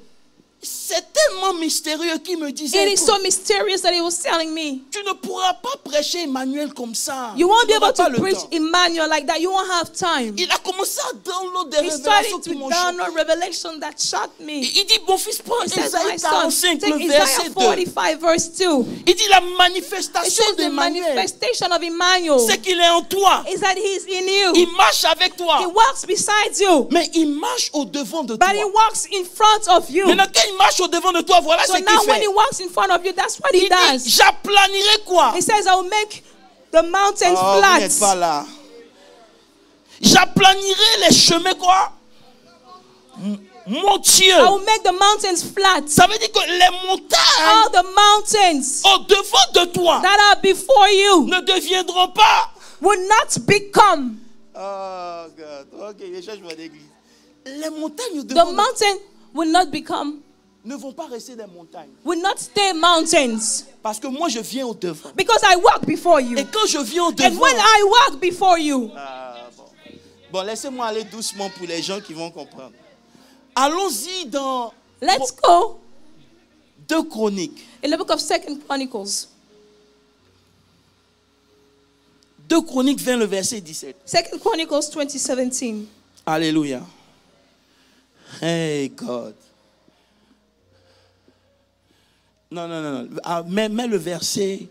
C'est tellement mystérieux qu'il me disait, It is so mysterious that he was telling me, tu ne pourras pas prêcher Emmanuel comme ça. you won't Tu be n'auras able pas to le preach temps. Emmanuel like that. You won't have time. Il a commencé à download des He révélations started qui to m'ont choqué. download revelation that shocked me. Il dit, mon fils, prends He says, my Isaïe son, 45, take le Isaiah verset 2. 45 verse 2. Il dit, la It manifestation says the d'Emmanuel, manifestation of Emmanuel c'est qu'il est en toi. is that he's in you. Il marche avec He toi. walks beside you, Mais il marche au devant de but he toi. walks in front of you. Maintenant, quand il marche au devant de toi, voilà So ce now qu'il when fait. he walks in front of you, that's what he Il does. dit, j'aplanirai quoi? He says, I will make the mountains Oh, vous n'êtes flat. pas là. J'aplanirai les chemins quoi? Mon Dieu. I will make the mountains flat. Ça veut dire que les montagnes All the mountains au devant de toi that are before you ne deviendront pas. will not become. Oh God. Ok, les changements d'église. Les montagnes au The devant de toi mountain will not become, ne vont pas rester des montagnes. will not stay mountains. Parce que moi je viens au devant. Because I walk before you. Et quand je viens au And devant. when I walk before you, Bon, laissez-moi aller doucement pour les gens qui vont comprendre. Allons-y dans let's go 2 Chroniques. in the book of 2 Chronicles. 2 Chroniques 20, le verset 17. 2 Chronicles 20:17. Alléluia. Hey God. Non. Ah, mets le verset.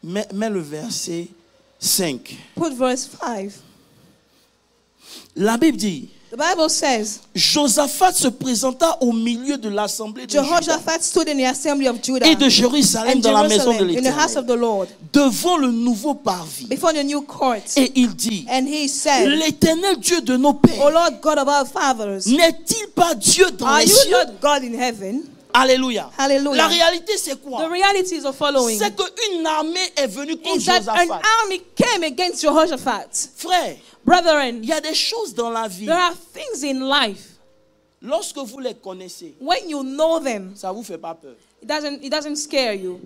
Mets le verset 5. Put verse 5. La Bible dit, The Bible says, Josaphat se présenta au milieu de l'assemblée de Juda Jehoshaphat stood in the assembly of Judah et de Jérusalem and dans la maison de Jerusalem in the house of l'Éternel, the Lord devant le nouveau parvis. before the new courts. Et il dit, And he said, l'Éternel Dieu de nos O pères, Lord God of our fathers, n'est-il pas Dieu dans are les you cieux? not God in heaven? Alléluia. Hallelujah. La réalité c'est The quoi? reality is the following. C'est qu'une armée est venue contre Is that an Josaphat. army came against Jehoshaphat. Frère, Brethren, il y a des choses dans la vie. there are things in life, Lorsque vous les connaissez, when you know them, ça ne vous fait pas peur. it doesn't scare you.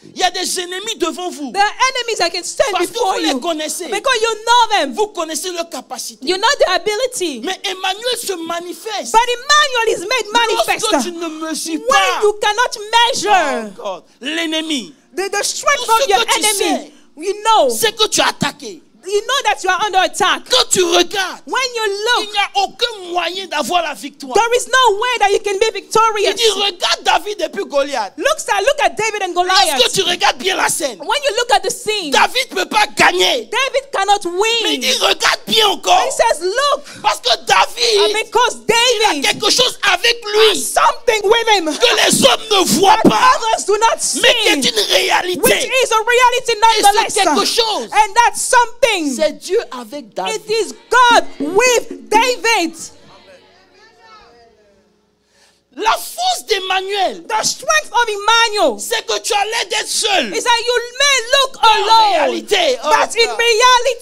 Il y a des ennemis devant vous. There are enemies that can stand Parce que before vous les you connaissez. because you know them. Vous connaissez leur capacité. You know their ability. Mais Emmanuel se manifeste. But Emmanuel is made Lorsque manifest tu ne mesures when pas you cannot measure encore l'ennemi, the strength Tout ce of your que tu enemy. You know c'est que tu as attaqué. that you are under attack. Quand tu regardes, When you il look, n'y a aucun moyen d'avoir la victoire. there is no way that you can be Il victorious. dit, regarde David et puis Goliath. Look at David and Lorsque Goliath. tu regardes bien la scène, When you look at the scene, David ne peut pas gagner. David cannot Mais il win. dit, regarde bien encore. He says, look, Parce que David, because il a David quelque chose avec has lui something with him que les hommes ne voient that pas, others do not see, mais qui est une which réalité. is a reality Et nonetheless. c'est quelque chose. And that's something. C'est Dieu avec David. It is God with David. La force d'Emmanuel, The strength of Emmanuel c'est que tu as l'air d'être seul. is that you may look En alone, réalité, but in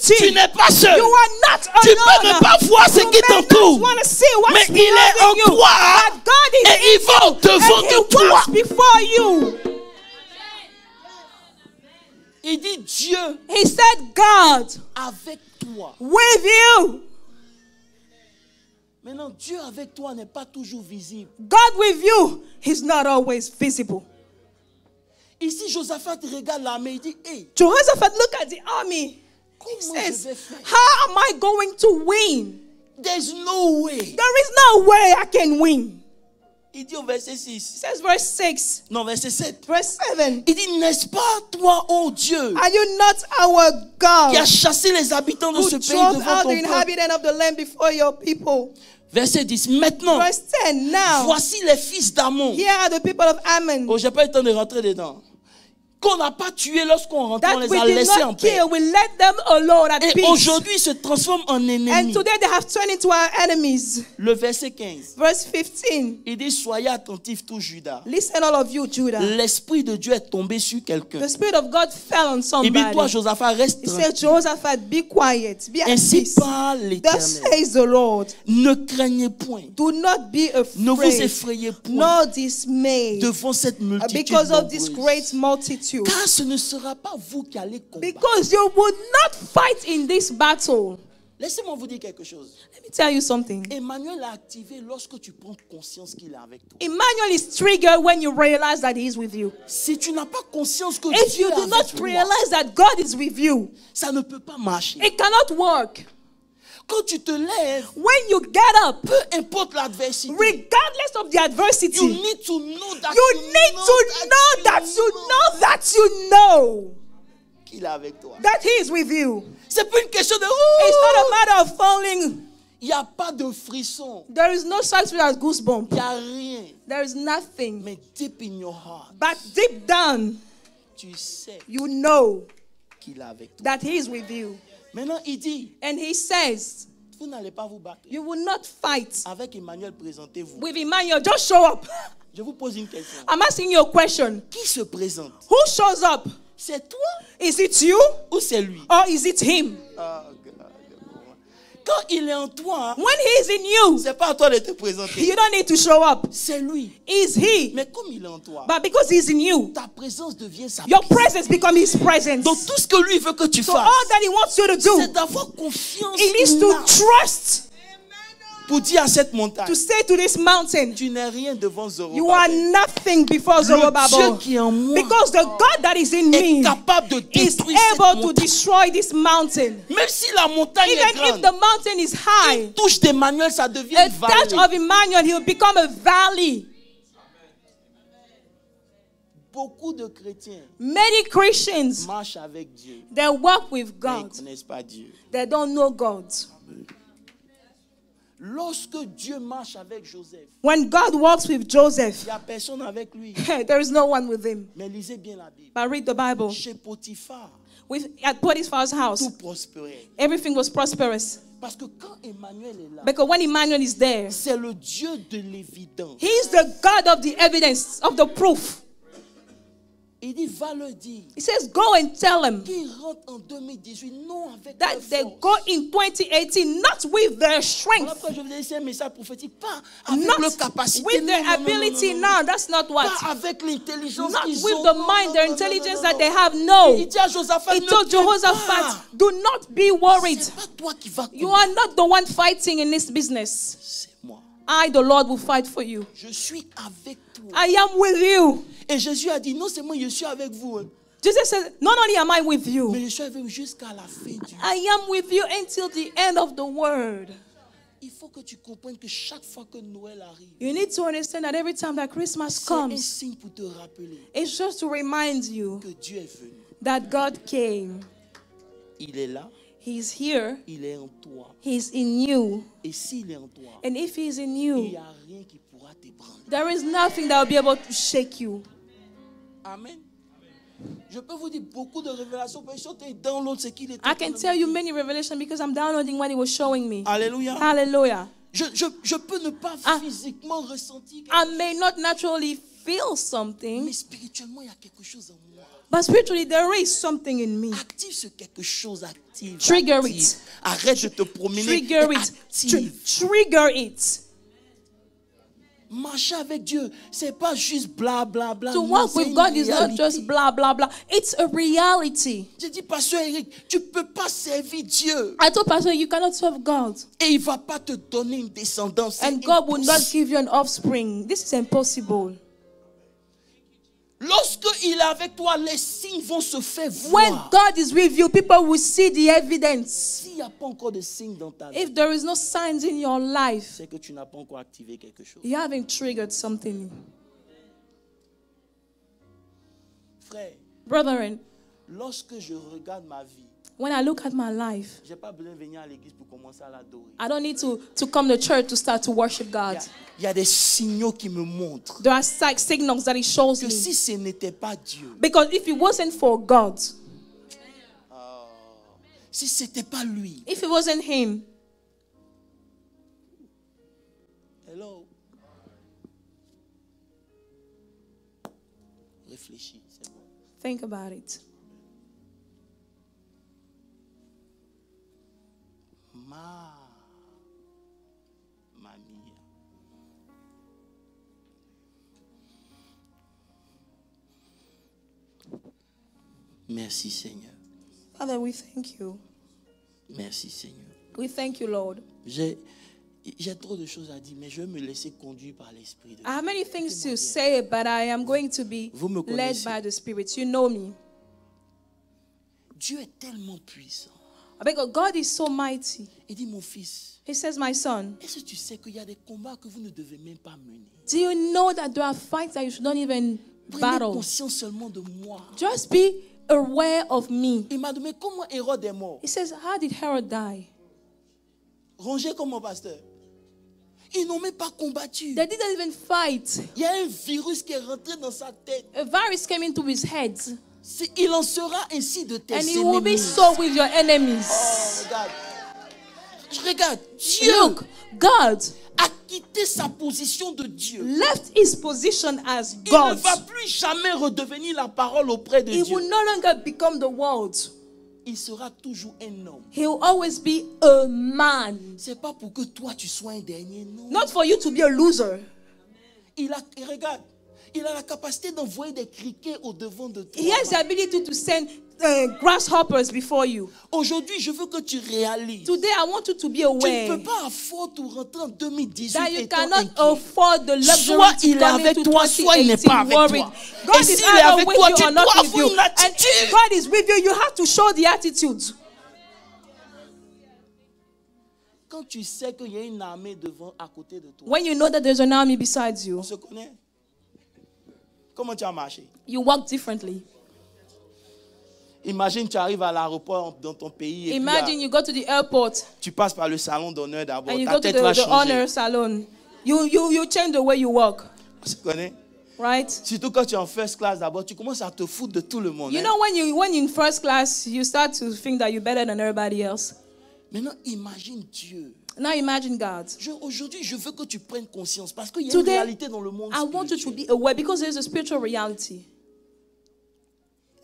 tu reality, n'es pas seul. you are not Tu peux même alone. pas voir ce You qui may not t'entoure. want to see what's Mais il est en surrounding you, toi. but God is Et il va and devant He de toi. walks before you. Il dit Dieu He said, God avec toi. with you. Maintenant, Dieu avec toi n'est pas toujours visible. God with you is not always visible. Ici, Josaphat regarde l'armée, il dit, hey, Jehoshaphat, look at the army. He comment je says, vais faire? how am I going to win? There's no way. There is no way I can win. Il dit au verset It 6. says verse 6, Non, verset 7. verse 7. Il dit, n'est-ce pas toi, ô Dieu, Are you not our qui a God chassé les habitants de who ce pays drove devant out ton the peuple? inhabitant of the land before your people? Verset 10. Maintenant, Verse 10. Now, voici les fils d'Amon. here are the people of Ammon Oh, j'ai pas eu le temps de rentrer dedans. Qu'on n'a pas tué lorsqu'on rentrait, on that les we a did laissés en not paix. kill. We let them alone at Et peace. aujourd'hui, ils se transforment en And ennemis. today they have turned into our enemies. Le verset 15. Verse 15. Il dit, soyez attentifs tous, Judas. Listen, all of you, Judah. L'Esprit de Dieu est tombé sur quelqu'un. The Spirit of God fell on Il dit, toi, somebody. Josaphat, reste He said, tranquille. Jehoshaphat, be quiet, be at Ainsi peace. parle Thus l'Éternel. says the Lord. Ne craignez point. Do not be Ne vous afraid, effrayez point nor dismayed devant cette multitude because of this nombreuse. great multitude. Car ce ne sera pas vous qui allez combattre. Because you would not fight in this battle. Laissez-moi vous dire quelque chose. Let me tell you something. Emmanuel a activé lorsque tu prends conscience qu'il est avec toi. Emmanuel is triggered when you realize that he is with you. Si tu n'as pas conscience que If Dieu you est do avec not toi, realize that God is with you, ça ne peut pas marcher. it cannot work. Quand tu te lèves, When you get up, peu importe l'adversité, regardless of the adversity, you need to know that you need to know that you know that you know qu'il est avec toi. that he is with you. C'est pas une question de It's not a matter of falling. il n'y a pas de frisson, There is no such thing as goosebump. il n'y a rien. There is nothing. Mais deep in your heart, But deep down, tu sais you know qu'il est avec toi. that he is with you. Maintenant, il dit, And he says, vous n'allez pas vous battre. you will not fight. Avec Emmanuel, présentez-vous. With Emmanuel, just show up. Je vous pose une question. I'm asking you a question. Qui se présente? Who shows up? C'est toi Is it you ou c'est lui? or is it him? Ah, quand il est en toi, When he is in you, c'est pas à toi de te présenter. you don't need to show up. C'est lui. Is he? Mais comme il est en toi, But because he's in you, ta présence devient sa your présence. presence becomes his presence. Donc tout ce que lui veut que tu So fasses, all that he wants you to do, c'est d'avoir confiance it is en to là trust, pour dire à cette montagne, to say to this mountain, tu n'es rien devant you are Zorobabel. nothing before Le Dieu Zerubbabel. qui est en moi Because the God that is in est me capable de is détruire cette able to montagne. destroy this mountain. Même si la montagne est Even if grande, the mountain is high, une touche d'Emmanuel, ça devient a une touch vallée. of Emmanuel, he will become a valley. beaucoup de chrétiens Many Christians, marchent avec Dieu, they walk with mais ils God. ne connaissent pas Dieu. They don't know God. Lorsque Dieu marche avec Joseph, When God walks with il Joseph, n'y a personne avec lui. there is no one with him. Mais lisez bien la Bible. But read the Bible. Chez Potiphar, At Potiphar's house, tout prospérait. everything was prosperous. Parce que quand Emmanuel est là, Because when Emmanuel is there, c'est le Dieu de l'évidence. he is the God of the evidence, of the proof. Il dit, va le dire. He says, go and tell them Qu'ils rentrent en 2018, non avec that leur they force. go in 2018, not with their Voilà strength, pourquoi je vous ai dit, c'est un message prophétique, pas avec not leur capacité, with their non, non, non, ability. non, non, non. No, that's not what. Pas avec l'intelligence Not qu'ils with ont. the Non, mind, non, their non, intelligence non, that non, they non. have. No. Il dit à Josaphat, He ne told crains Jehoshaphat, pas. do not be worried. C'est pas toi qui vas You combattre. are not the one fighting in this business. C'est moi. I, the Lord, will fight for you. Je suis avec toi. I am with you. Et Jésus a dit, non seulement je suis avec vous, hein, Jesus said, not only am I with you, mais je suis avec vous jusqu'à la fin du monde. I am with you until the end of the world. Il faut que tu comprennes que chaque fois que Noël arrive, You need to understand that every time that Christmas c'est un comes, signe pour te rappeler it's just to remind you que Dieu est venu. that God came. Il est là, He's here. il est en toi. He's in you. Et s'il est en toi, And if He's in il n'y you, a rien qui pourra t'ébranler. there is nothing that will be able to shake you. Amen. Je peux vous dire beaucoup de révélations. Parce que dans l'autre, c'est qu'il est. I can tell you many revelations because I'm downloading what He was showing me. Alléluia. Hallelujah. Je peux ne pas Ah. physiquement ressentir quelque I chose, may not naturally feel mais something, spirituellement, il y a quelque chose en moi. but spiritually there is something in me. Active ce quelque chose, active. Trigger active. it. Arrête de te promener. Trigger et it. active. Trigger it. Marcher avec Dieu, c'est pas juste bla bla bla. To Non, walk c'est with une God is not réalité. just blah, blah, blah. It's a reality. Je dis, Pasteur Eric, tu peux pas servir Dieu I told Pastor, you cannot serve God. et il va pas te donner une descendance. C'est And God will not impossible. give you an offspring. This is impossible. Lorsque il est avec toi, les signes vont se faire When voir. God is with you, people will see the evidence. S'il n'y a pas encore de signes dans ta vie, If there is no signs in your life, c'est que tu n'as pas encore activé quelque chose. you haven't triggered something. Frère, Brethren, lorsque je regarde ma vie, when I look at my life, je n'ai pas besoin de venir à l'église pour commencer à l'adorer. I don't need to come to church to start to worship God. Il y a des signaux qui me montrent There are signals that He shows que me. si ce n'était pas Dieu, Because if it wasn't for God, si ce n'était pas lui, if it wasn't Him, hello, réfléchis, c'est bon. think about it. Mamie. Merci Seigneur. Father, we thank you. Merci Seigneur. We thank you, Lord. J'ai trop de choses à dire, mais je vais me laisser conduire par l'Esprit de Dieu. I have many things to say, but I am going to be Vous me led connaissez. by the Spirit. You know me. Dieu est tellement puissant. Because God is so mighty. Il dit, mon fils, He says, my son, est-ce que tu sais qu'il y a des combats que vous ne devez même pas mener? do you know that there are fights that you should not even Prenez battle? conscience seulement de moi. Just be aware of me. Il m'a demandé comment Hérode est mort. He says, how did Herod die? Rangé comme mon pasteur. Ils n'ont même pas combattu. They didn't even fight. Il y a un virus qui est rentré dans sa tête. A virus came into his head. Il en sera ainsi de tes And he will be ennemis. so with your enemies. Oh, regarde. Regarde, Dieu Look, God a quitté sa position de Dieu. left his position as Il ne God. va plus jamais redevenir la parole auprès de He Dieu. will no longer become the world. Il sera toujours un homme. He will always be a man. C'est pas pour que toi tu sois un dernier, non. Not for you to be a loser. Et regarde, il a la capacité d'envoyer des criquets au devant de toi. He has the ability to send grasshoppers before you. Aujourd'hui, je veux que tu réalises. Today, I want you to be Tu ne aware peux pas afford to rentrer en 2018 that you étant cannot inquiet. afford the luxury Soit to il est come avec into toi, soit il n'est 2018 pas avec worried. toi. God Et is s'il est either avec with toi, you tu or not dois with avoir you. une attitude. And God is with you. You have to show the attitude. Quand tu sais qu'il y a une armée devant, à côté de toi, When you know that there's an army beside you. on se connaît. Comment tu as marché? You walk differently. Imagine, tu arrives à l'aéroport dans ton pays et Imagine puis, you go to the airport tu passes par le salon d'honneur d'abord. and you Ta go to tête va the changer. honor salon. You change the way you walk, Tu connais? right? Surtout quand tu es en first class d'abord, tu commences à te foutre de tout le monde. You hein. know when you're in first class, you start to think that you're better than everybody else. Maintenant, imagine Dieu. Now imagine God. Aujourd'hui, je veux que tu prennes conscience parce qu'il y a une Today, réalité dans le monde I want you to spirituel. be aware because there's a spiritual reality.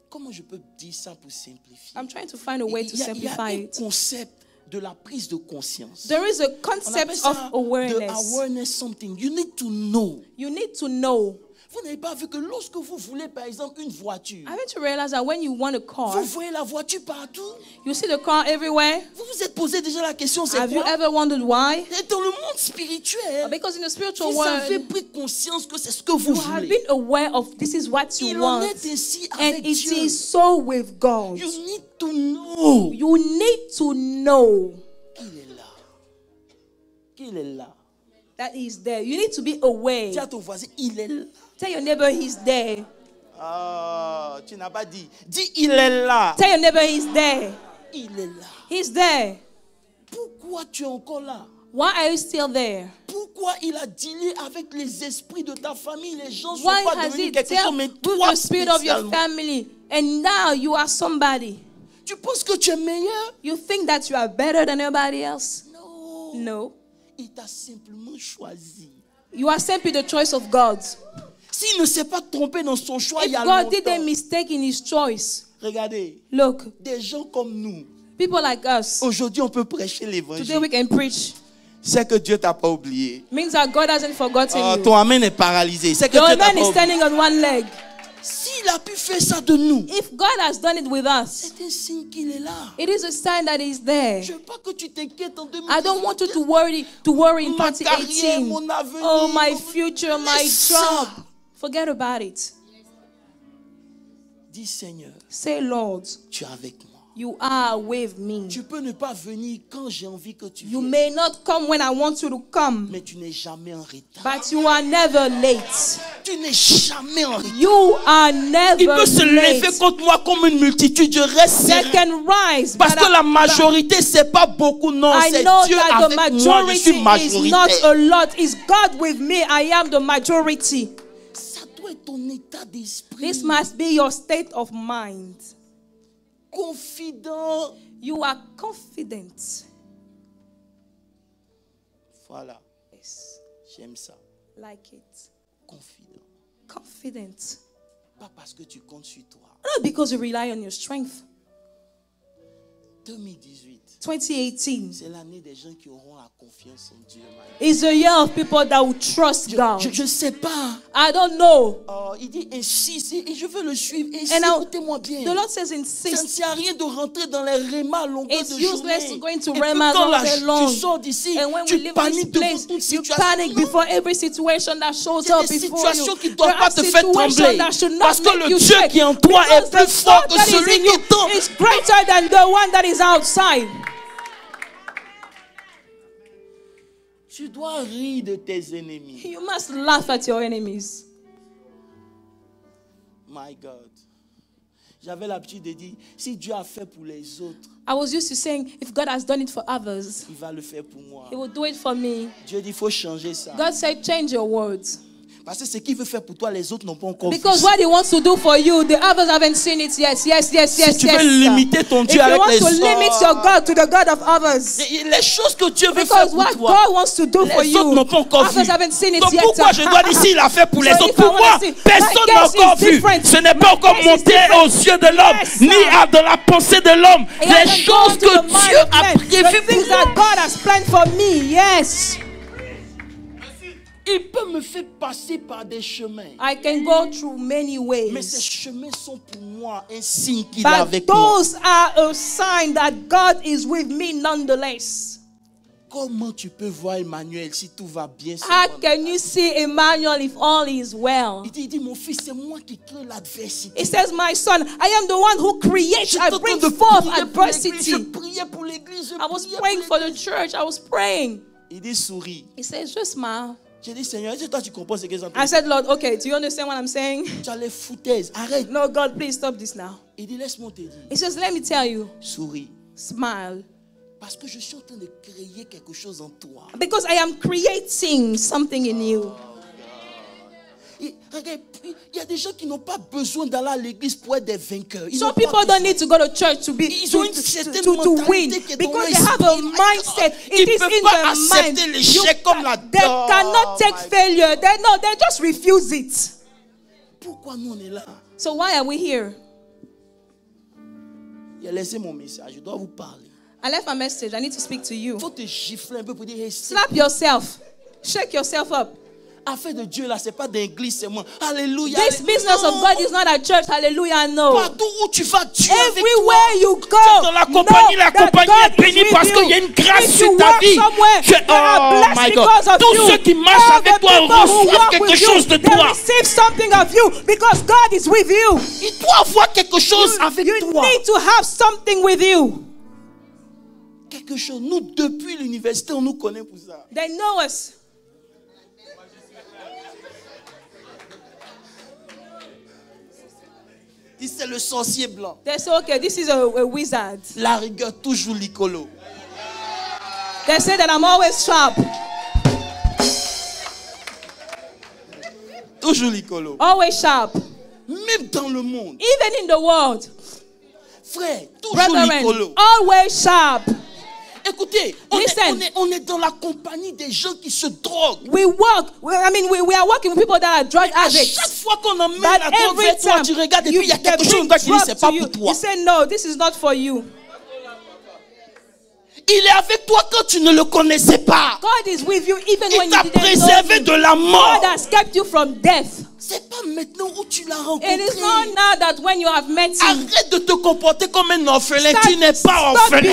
Comment je peux dire ça pour simplifier? I'm trying to find a way to Il y a simplify un it. concept de la prise de conscience. There is a On appelle concept ça of the awareness. awareness something. You need to know. You need to know. Vous n'avez pas vu que lorsque vous voulez, par exemple, une voiture, I want to realize that when you want a car, vous voyez la voiture partout. you see the car everywhere. Vous vous êtes posé déjà la question, c'est Have you quoi? ever wondered why? Et dans le monde spirituel, Because in the spiritual vous avez world, pris conscience que c'est ce que vous you have voulez. been aware of this is what you Il en want. est ainsi And avec it Dieu. is so with God. You need to know You need to know qu'il est là. Qu'il est là. that He's there. You need to be aware. Dis à ton voisin, il est là. Tell your neighbor He's there. Ah, tu n'as pas dit. Dis, il est là. Tell your neighbor He's there. Il est là. He's there. Pourquoi tu es encore là? Why are you still there? Pourquoi il a dealé avec les esprits de ta famille? Les gens ne sont Why pas has devenus He quelque chose, mais dealt toi with the spirit of your spécialement. family? And now you are somebody. Tu penses que tu es meilleur? You think that you are better than everybody else? Non. No. Il t'a simplement choisi. You are simply the choice of God. S'il ne s'est pas trompé dans son choix, If il y a God didn't longtemps. mistake in His choice, Regardez, look, des gens comme nous, people like us, aujourd'hui on peut prêcher today l'évangile. we can preach. C'est que Dieu t'a pas oublié. Means that God hasn't forgotten Oh, you. ton amen est paralysé. C'est que Your Dieu t'a man pas is oublié. standing on one leg. S'il a pu faire ça de nous, If God has done it with us, c'est un signe qu'il est là. it is a sign that He's there. Je veux pas que tu t'inquiètes en 2018. I don't want you to worry in Ma carrière, 2018. mon avenir. Oh, my future, my Laisse job. ça. Forget about it. Dis Seigneur, Say, Lord, tu es avec moi. you are with me. Tu peux ne pas venir quand j'ai envie que tu You viennes, may not come when I want you to come, mais tu n'es jamais en retard. but you are never late. Tu n'es jamais en retard. You are never Il peut se lever late. contre moi comme une multitude. Je reste They serein. can rise, Parce but que la majorité, c'est pas beaucoup. Non, I c'est know Dieu that the avec moi. Je suis majority is not majoritaire. a lot. It's God with me. I am the majority. Ça doit être ton état d'esprit. This must be your state of mind. Confident. You are confident. Voilà, Yes, j'aime ça. like it. Confident. Confident. Pas parce que tu comptes sur toi. Not because you rely on your strength. 2018, 2018 c'est l'année des gens qui auront la confiance en Dieu. man. is the year of people that will trust God. Je ne sais pas. I don't know. Il dit insiste et je veux le suivre. Insiste, And now, écoutez-moi bien. the Lord says Ça ne insist. sert à rien de rentrer dans les rémas à longueur It's de useless journée. going to Et puis rémas quand all day long. tu sors d'ici, And when we tu leave this paniques devant place, toute you situation. panic Non. before every situation that shows Il y a up des before you. situations qui ne doivent There pas are te faire situations trembler. that should not Parce que make le you Dieu shake. qui est en toi est Because plus the fort God que that is celui in qui you est en is greater than the one that is outside. Tu dois rire de tes ennemis. You must laugh at your enemies. My God. J'avais l'habitude de dire, si Dieu a fait pour les autres, I was used to saying, if God has done it for others, il va le faire pour moi. He will do it for me. Dieu dit, il faut changer ça. God said, change your words. Parce que ce qu'il veut faire pour toi, les autres n'ont pas encore vu. Because what He wants to do for you, the others haven't seen it yet. Yes, yes, yes, Si tu yes. veux limiter ton If Dieu you avec want les to limit your God to the God of others, les choses que Dieu veut faire because pour what toi, God wants to do for les autres you, n'ont pas encore vu. others haven't seen it Donc yet. pourquoi je dois dire s'il a fait pour les So autres? if I Pour wanna moi, see, personne my n'a case encore is vu. different. Ce n'est pas My encore case is monté different. aux yeux de l'homme, Yes, ni sir. à de la pensée de l'homme. It Les hasn't choses gone to the que mind Dieu of a men. prévues The pour things moi. that God has planned for me, yes. Il peut me faire passer par des chemins. I can go through many Mais ces ways. chemins sont pour moi un signe qu'il est But avec moi. those are a sign that God is with me nonetheless. Comment tu peux voir Emmanuel si tout va bien? sur How moi? can you see Emmanuel if all is well? Il dit, mon fils, c'est moi qui crée l'adversité. He says, my son, I am the one who creates. J'étais I en train bring de forth prier pour l'église, adversity. je priais pour l'église. I was praying for the church. I was praying. Il dit, souris. He says, just smile. J'ai dit, Seigneur, est-ce que toi tu comprends ce que j'entends? I said, Lord, okay, do you understand what I'm saying? Tu as les foutaises, arrête. No, God, please stop this now. Il dit, laisse-moi te dire. He says, let me tell you, Souris. smile. Parce que je suis en train de créer quelque chose en toi. Because I am creating something in you. Regarde, il y a des gens qui n'ont pas besoin d'aller à l'église pour être des vainqueurs. Some people don't need to go to church to be to win, because they have a mindset. It is in their mind. They cannot take failure. They just refuse it. Pourquoi nous on est là? So why are we here? Il a laissé mon message. Je dois vous parler. I left my message. I need to speak to you. Il faut te gifler un peu pour dire hey, slap yourself. Shake yourself up. Affaire de Dieu là, c'est pas d'église, c'est moi. Alléluia. This business of God is not a church. Hallelujah, no. Partout où tu vas, Dieu avec toi. Everywhere you go, dans la compagnie, la compagnie est bénie parce qu'il y a une grâce sur ta vie. Oh my God. Tous ceux qui marchent avec toi reçoivent quelque chose de toi. Receive something of you because God is with you. Il doit avoir quelque chose avec toi. You need to have something with you. Quelque chose. Nous, depuis l'université, on nous connaît pour ça. They know us. C'est le sorcier blanc. They say, okay, this is a wizard. La rigueur, toujours l'icolo. They say that I'm always sharp. Toujours l'icolo. Always sharp. Même dans le monde. Even in the world. Frère, toujours l'icolo. Always sharp. Écoutez, on est dans la compagnie des gens qui se droguent. We are working with people that are drug addicts. À chaque fois qu'on emmène la drogue vers toi, tu regardes et puis il y a quelque chose qui dit c'est pas pour toi. You say no, this is not for you. Il est avec toi quand tu ne le connaissais pas. God is with you even when you didn't know him. Il t'a préservé de la mort. God has kept you from death. C'est pas maintenant où tu l'as rencontré. It is not now that when you have met him. Arrête de te comporter comme un orphelin. Tu n'es pas orphelin.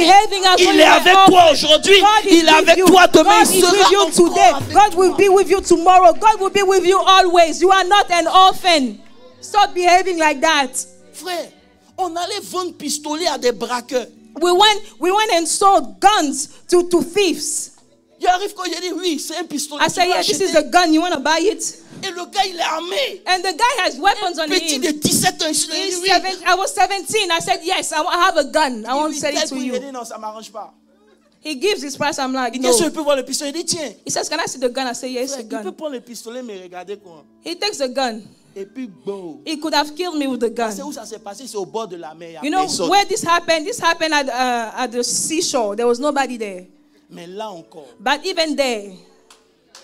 Il est avec toi aujourd'hui. Il est avec toi demain. Il sera encore today. God will be with you tomorrow. God will be with you always. You are not an orphan. Stop behaving like that. Frère, on allait vendre pistolets à des braqueurs. We went and sold guns to thieves. Il arrive quand il dit oui, c'est un pistolet. I said, yeah, this is a gun. You want to buy it? Et le gars, il est armé. And the guy has weapons on him. Petit de 17 ans, I was 17. I said, yes, I have a gun. I want to sell it to you. Il dit non, ça m'arrange pas. He gives his price. I'm like, no. no. Je peux voir le pistolet. Il dit tiens. He says, can I see the gun? I say, yes, a gun. Il peut prendre le pistolet, mais regardez quoi. He takes the gun. Et puis bon. He could have killed me with the gun. C'est où ça s'est passé? C'est au bord de la mer. You know where this happened? This happened at the seashore. There was nobody there. Mais là encore. But even there,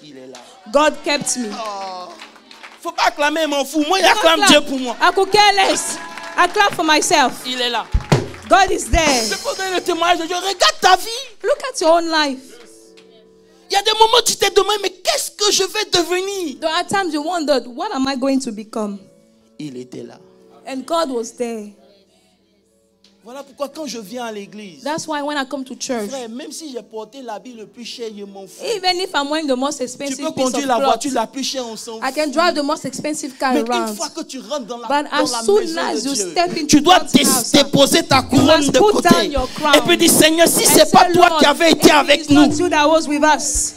il est là. God kept me. Oh. Faut pas acclamer, m'en fous. Moi, j'acclame Dieu pour moi. I could care less. I clap for myself. Il est là. God is there. Je peux donner le témoignage de Dieu. Regarde ta vie. Look at your own life. Il y a des moments où tu t'es demandé, mais qu'est-ce que je vais devenir? There are times you wondered, what am I going to become? Il était là. And God was there. Voilà pourquoi quand je viens à l'église, that's why when I come to church, frère, même si j'ai porté l'habit le plus cher, je m'en fous. Even if I'm wearing the most expensive tu peux piece conduire of la cloth, voiture la plus chère, on s'en fout. I can drive the most expensive car Mais around. une fois que tu rentres dans la, But dans as la soon maison as de you Dieu, step into tu dois God's house, déposer ta couronne de put côté. down your crown. Et puis dire, Seigneur, si And c'est pas say, toi Lord, qui avais été avec it's nous. not you that was with us.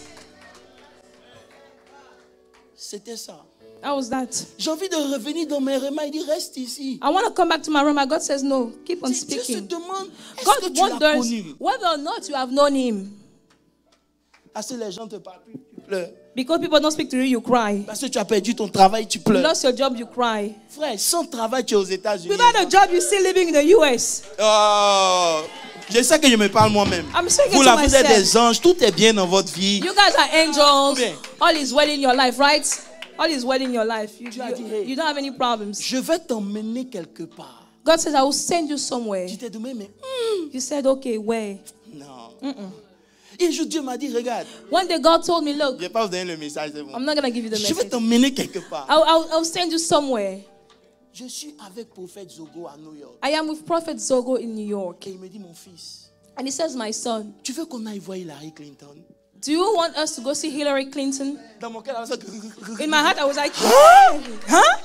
C'était ça. How was that? J'ai envie de revenir dans mes remas. Il dit, reste ici. I want to come back to my room. And God says, no, keep on Dieu se speaking. demande, est-ce que God tu l'as wonders connu? whether or not you have known him. Parce que les gens te parlent plus, tu pleures. Because people don't speak to you, you cry. Parce que tu as perdu ton travail, tu You pleures. lost your job, you cry. Frère, sans travail, tu es aux États-Unis. Without a job, you're still living in the US. Oh, je sais que je me parle moi-même. I'm speaking Vous to là, vous êtes myself. des anges, tout est bien dans votre vie. You guys are angels. Bien. All is well in your life, right? All is well in your life. You don't have any problems. Je vais t'emmener quelque part. God says, I will send you somewhere. Tu t'es demandé, mais You said, okay, where? non. Et un jour, Dieu m'a dit, regarde, One day God told me, je look, ne vais pas vous donner le message, c'est bon. I'm not going to give you the Je vais message. t'emmener quelque part. I'll send you somewhere. Je suis avec prophète Zogo à New York. I am with Prophet Zogo in New York. Et il me dit, mon fils, And he says, my son, tu veux qu'on aille voir Hillary Clinton? do you want us to go see Hillary Clinton? Dans mon cœur, ça... In my heart, I was like, huh?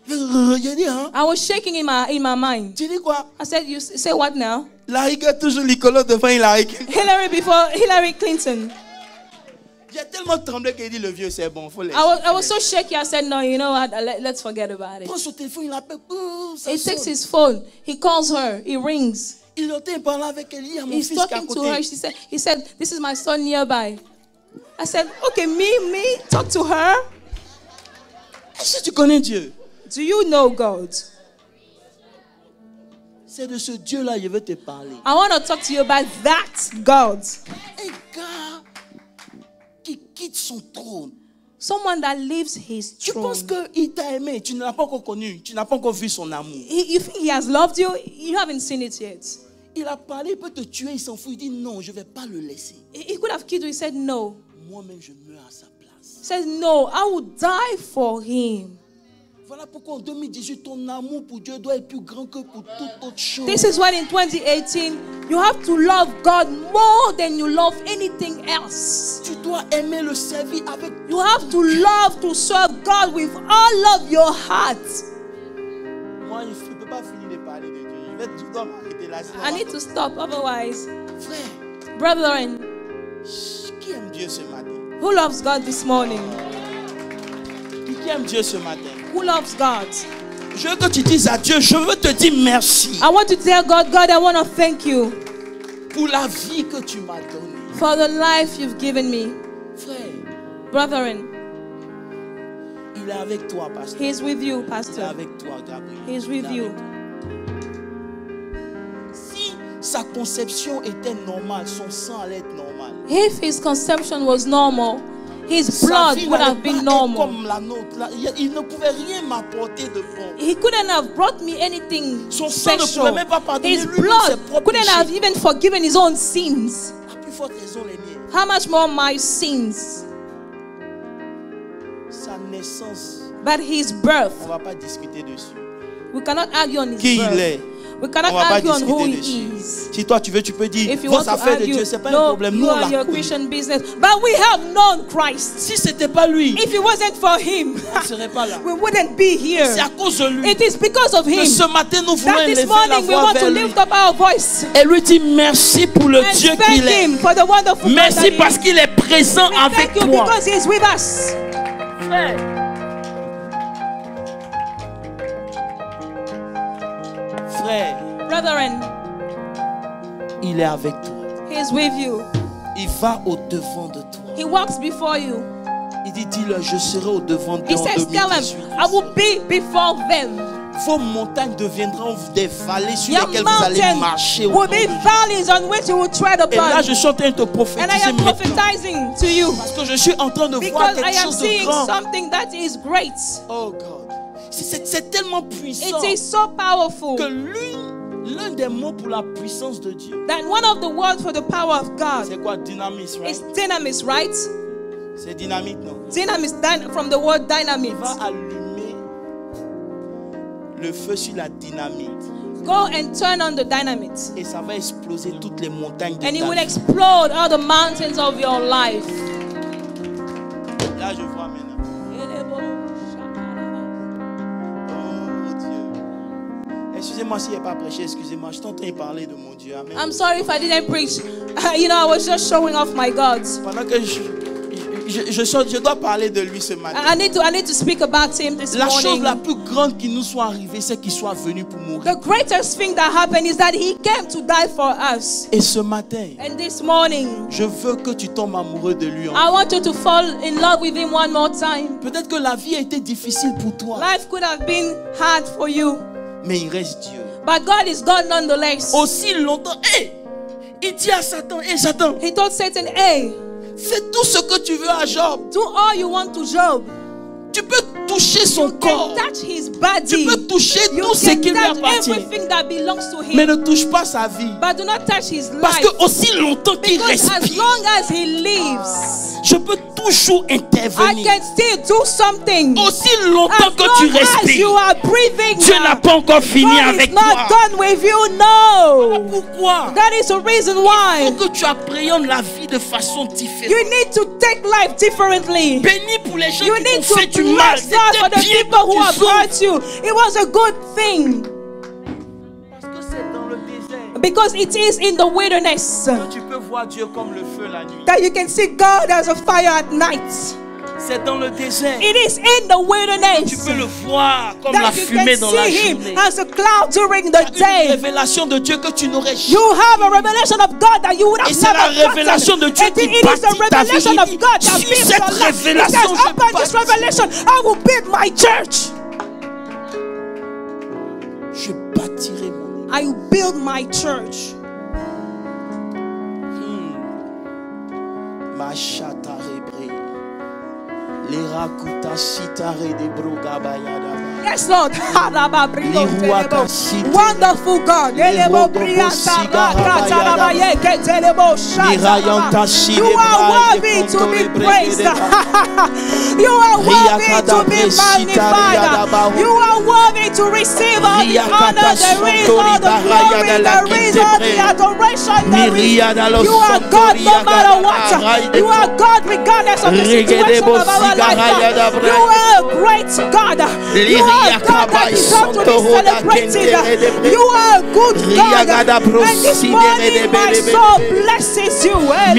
J'ai dit, hein? I was shaking in my mind. Tu dis quoi? I said, you say what now? Larry toujours Nicolas devant Hillary. Hillary before Hillary Clinton. J'ai tellement tremblé qu'il dit le vieux c'est bon, faut laisser. I was so shaky. I said, no, you know what? Let's forget about it. Prends son téléphone, il appelle. He takes his phone. He calls her. He rings. Il était parlant avec elle. Il y a mon He's fils qui est à talking to côté. her. He said, this is my son nearby. I said, okay, me, talk to her. Est-ce que tu connais Dieu? Do you know God? C'est de ce Dieu-là que je veux te parler. I want to talk to you about that God. Un gars qui quitte son trône. Someone that leaves his Tu throne. penses qu'il t'a aimé, tu ne l'as pas encore connu, tu n'as pas encore vu son amour. You think he has loved you? You haven't seen it yet. Il a parlé, il peut te tuer, il s'en fout. Il dit non, je ne vais pas le laisser. He could have killed you. He said no. Moi-même, je meurs à sa place. He says no. I will die for him. Voilà pourquoi en 2018, ton amour pour Dieu doit être plus grand que pour toute autre chose. This is why in 2018, you have to love God more than you love anything else. Tu dois aimer le servir avec. You have to love to serve God with all of your heart. Moi, je ne peux pas finir de parler de Dieu. Je dois m'arrêter là. I need to stop, otherwise. Frère, Brethren, qui aime Dieu ce matin? who loves God this morning? Qui aime Dieu ce matin? Who loves God? Je veux que tu dises à Dieu, je veux te dire merci I want to tell God, God, I want to thank you pour la vie que tu m'as donnée. for the life you've given me. Frère, Brethren, il est avec toi, pasteur. He's with you, Il est Pastor. avec toi, Gabriel. He's Il est with avec you. toi. Si sa conception était normale, son sang allait être normal. If his conception was normal, his Sa blood vie would n'allait have been pas être normal. comme la nôtre. Là, il ne pouvait rien m'apporter de bon. He couldn't have brought me anything Son sang ne special. pouvait même pas pardonner His lui-même ses blood propres couldn't have péchés. even forgiven his own sins. À plus forte raison les miens. How much more my sins? Sa naissance, But his birth, on ne va pas discuter dessus. we cannot argue on his Qui il birth. est, We on cannot ne va pas argue on who discuter he dessus. is. Si toi tu veux, tu peux dire, If you vos want to affaires de argue, Dieu, ce n'est pas un no, problème. Nous, you on are l'a your connu. Christian business. But we have known Christ. Si ce n'était pas lui, If it wasn't for him, on ne serait pas là. we wouldn't be here. C'est à cause de lui It is because of que him ce matin nous voulons that this élever la morning we voix want to vers lui lift up our voice et lui dire merci pour le and Dieu thank qu'il est. him for the wonderful God Merci that he parce is. qu'il est présent We avec thank you toi. because he is with us. Frère, frère, Brethren, il est avec toi. he is with you. Il va au devant de toi. He walks before you. Il dit, dis-le, je serai au devant de He toi en says, tell 2018. him, I will be before them. Vos montagnes deviendront des vallées sur Your lesquelles vous allez mountain marcher. au will nom de be Jésus. valleys on which you will tread Et là, upon. je suis en train de te And I prophétiser am maintenant. prophesying to you Parce que je suis en train de voir because I quelque am chose de seeing grand. something that is great. Oh God. C'est tellement puissant It is so powerful que l'un des mots pour la puissance de Dieu, that one of the words for the power of God c'est quoi? Dynamisme, right? is dynamis, right? C'est dynamite, non? Dynamis, from the word dynamite. Il va allumer le feu sur la dynamite Go and turn on the dynamite. et ça va exploser toutes les montagnes de And it ta will vie. explode all the mountains of your life. Là, je vois maintenant. Oh Dieu. Excusez-moi s'il n'est pas prêché, excusez-moi. Je suis en train de parler de mon Dieu. Amen. I'm sorry if I didn't preach. You know, I was just showing off my God. Pendant que je dois parler de lui ce matin. I need to speak about him this La chose morning. la plus grande qui nous soit arrivée, c'est qu'il soit venu pour mourir. The greatest thing that happened is that he came to die for us. Et ce matin, And this morning, je veux que tu tombes amoureux de lui. I want you to fall in love with him one more time. Peut-être que la vie a été difficile pour toi, Life could have been hard for you, mais il reste Dieu. but God is God nonetheless. Aussi longtemps, il dit à Satan, Satan, He told Satan, hey, fais tout ce que tu veux à Job. do all you want to Job. Tu peux toucher son You corps. can touch his Tu body. peux toucher You tout ce can qui lui touch appartient. everything that belongs to Mais him. ne touche pas sa vie. But do not touch his Parce life. que aussi longtemps qu'il Because as respire, long as he lives, Je peux toujours I intervenir. can still do something. Aussi longtemps As que tu long as respires, you are breathing, Dieu n'a pas encore fini God avec is not toi. done with you. No. Pourquoi? That is the reason why. Il faut que tu appréhendes la vie de façon différente. You need to take life differently. Béni pour les gens You qui need t'ont to fait du mal. bless God for the C'était bien people who que have tu souffres. hurt you. It was a good thing. Parce que c'est dans le désert Because it is in the wilderness que tu peux voir Dieu comme le feu la nuit. that you can see God as a fire at night. C'est dans le désert It is in the que tu wilderness peux le voir comme la that you fumée can dans la see Him journée. as a cloud during the Tu as une day. révélation de Dieu que tu n'aurais You jamais. have a revelation of God that you would have Et c'est la never révélation de gotten. Dieu And qui it is a bâtit ta vie. revelation of God that Sur builds cette your life. He révélation, says, je upon this bâtis. revelation, I will build my church. Je bâtirai mon église. I will build my church. Machata rebre. Les rakuta sitare de broga bayada. Yes, Lord. Wonderful God. You are worthy to be praised. You are worthy to be magnified. You are worthy to receive all the honor, there is all the glory, there is all the adoration, there is. You are God no matter what. You are God regardless of the situation of our life. You are a great God. You are a God that deserves to be celebrated. You are a good God. And this morning my soul blesses you. I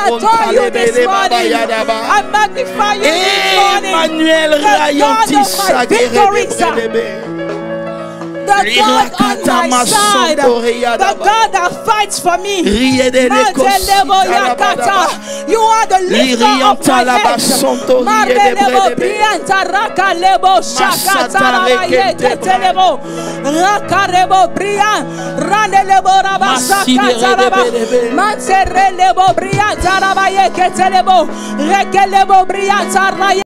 adore you this morning. I magnify you this morning. The God of my victories. The God on my side, the God that fights for me. You are the lifter of my head.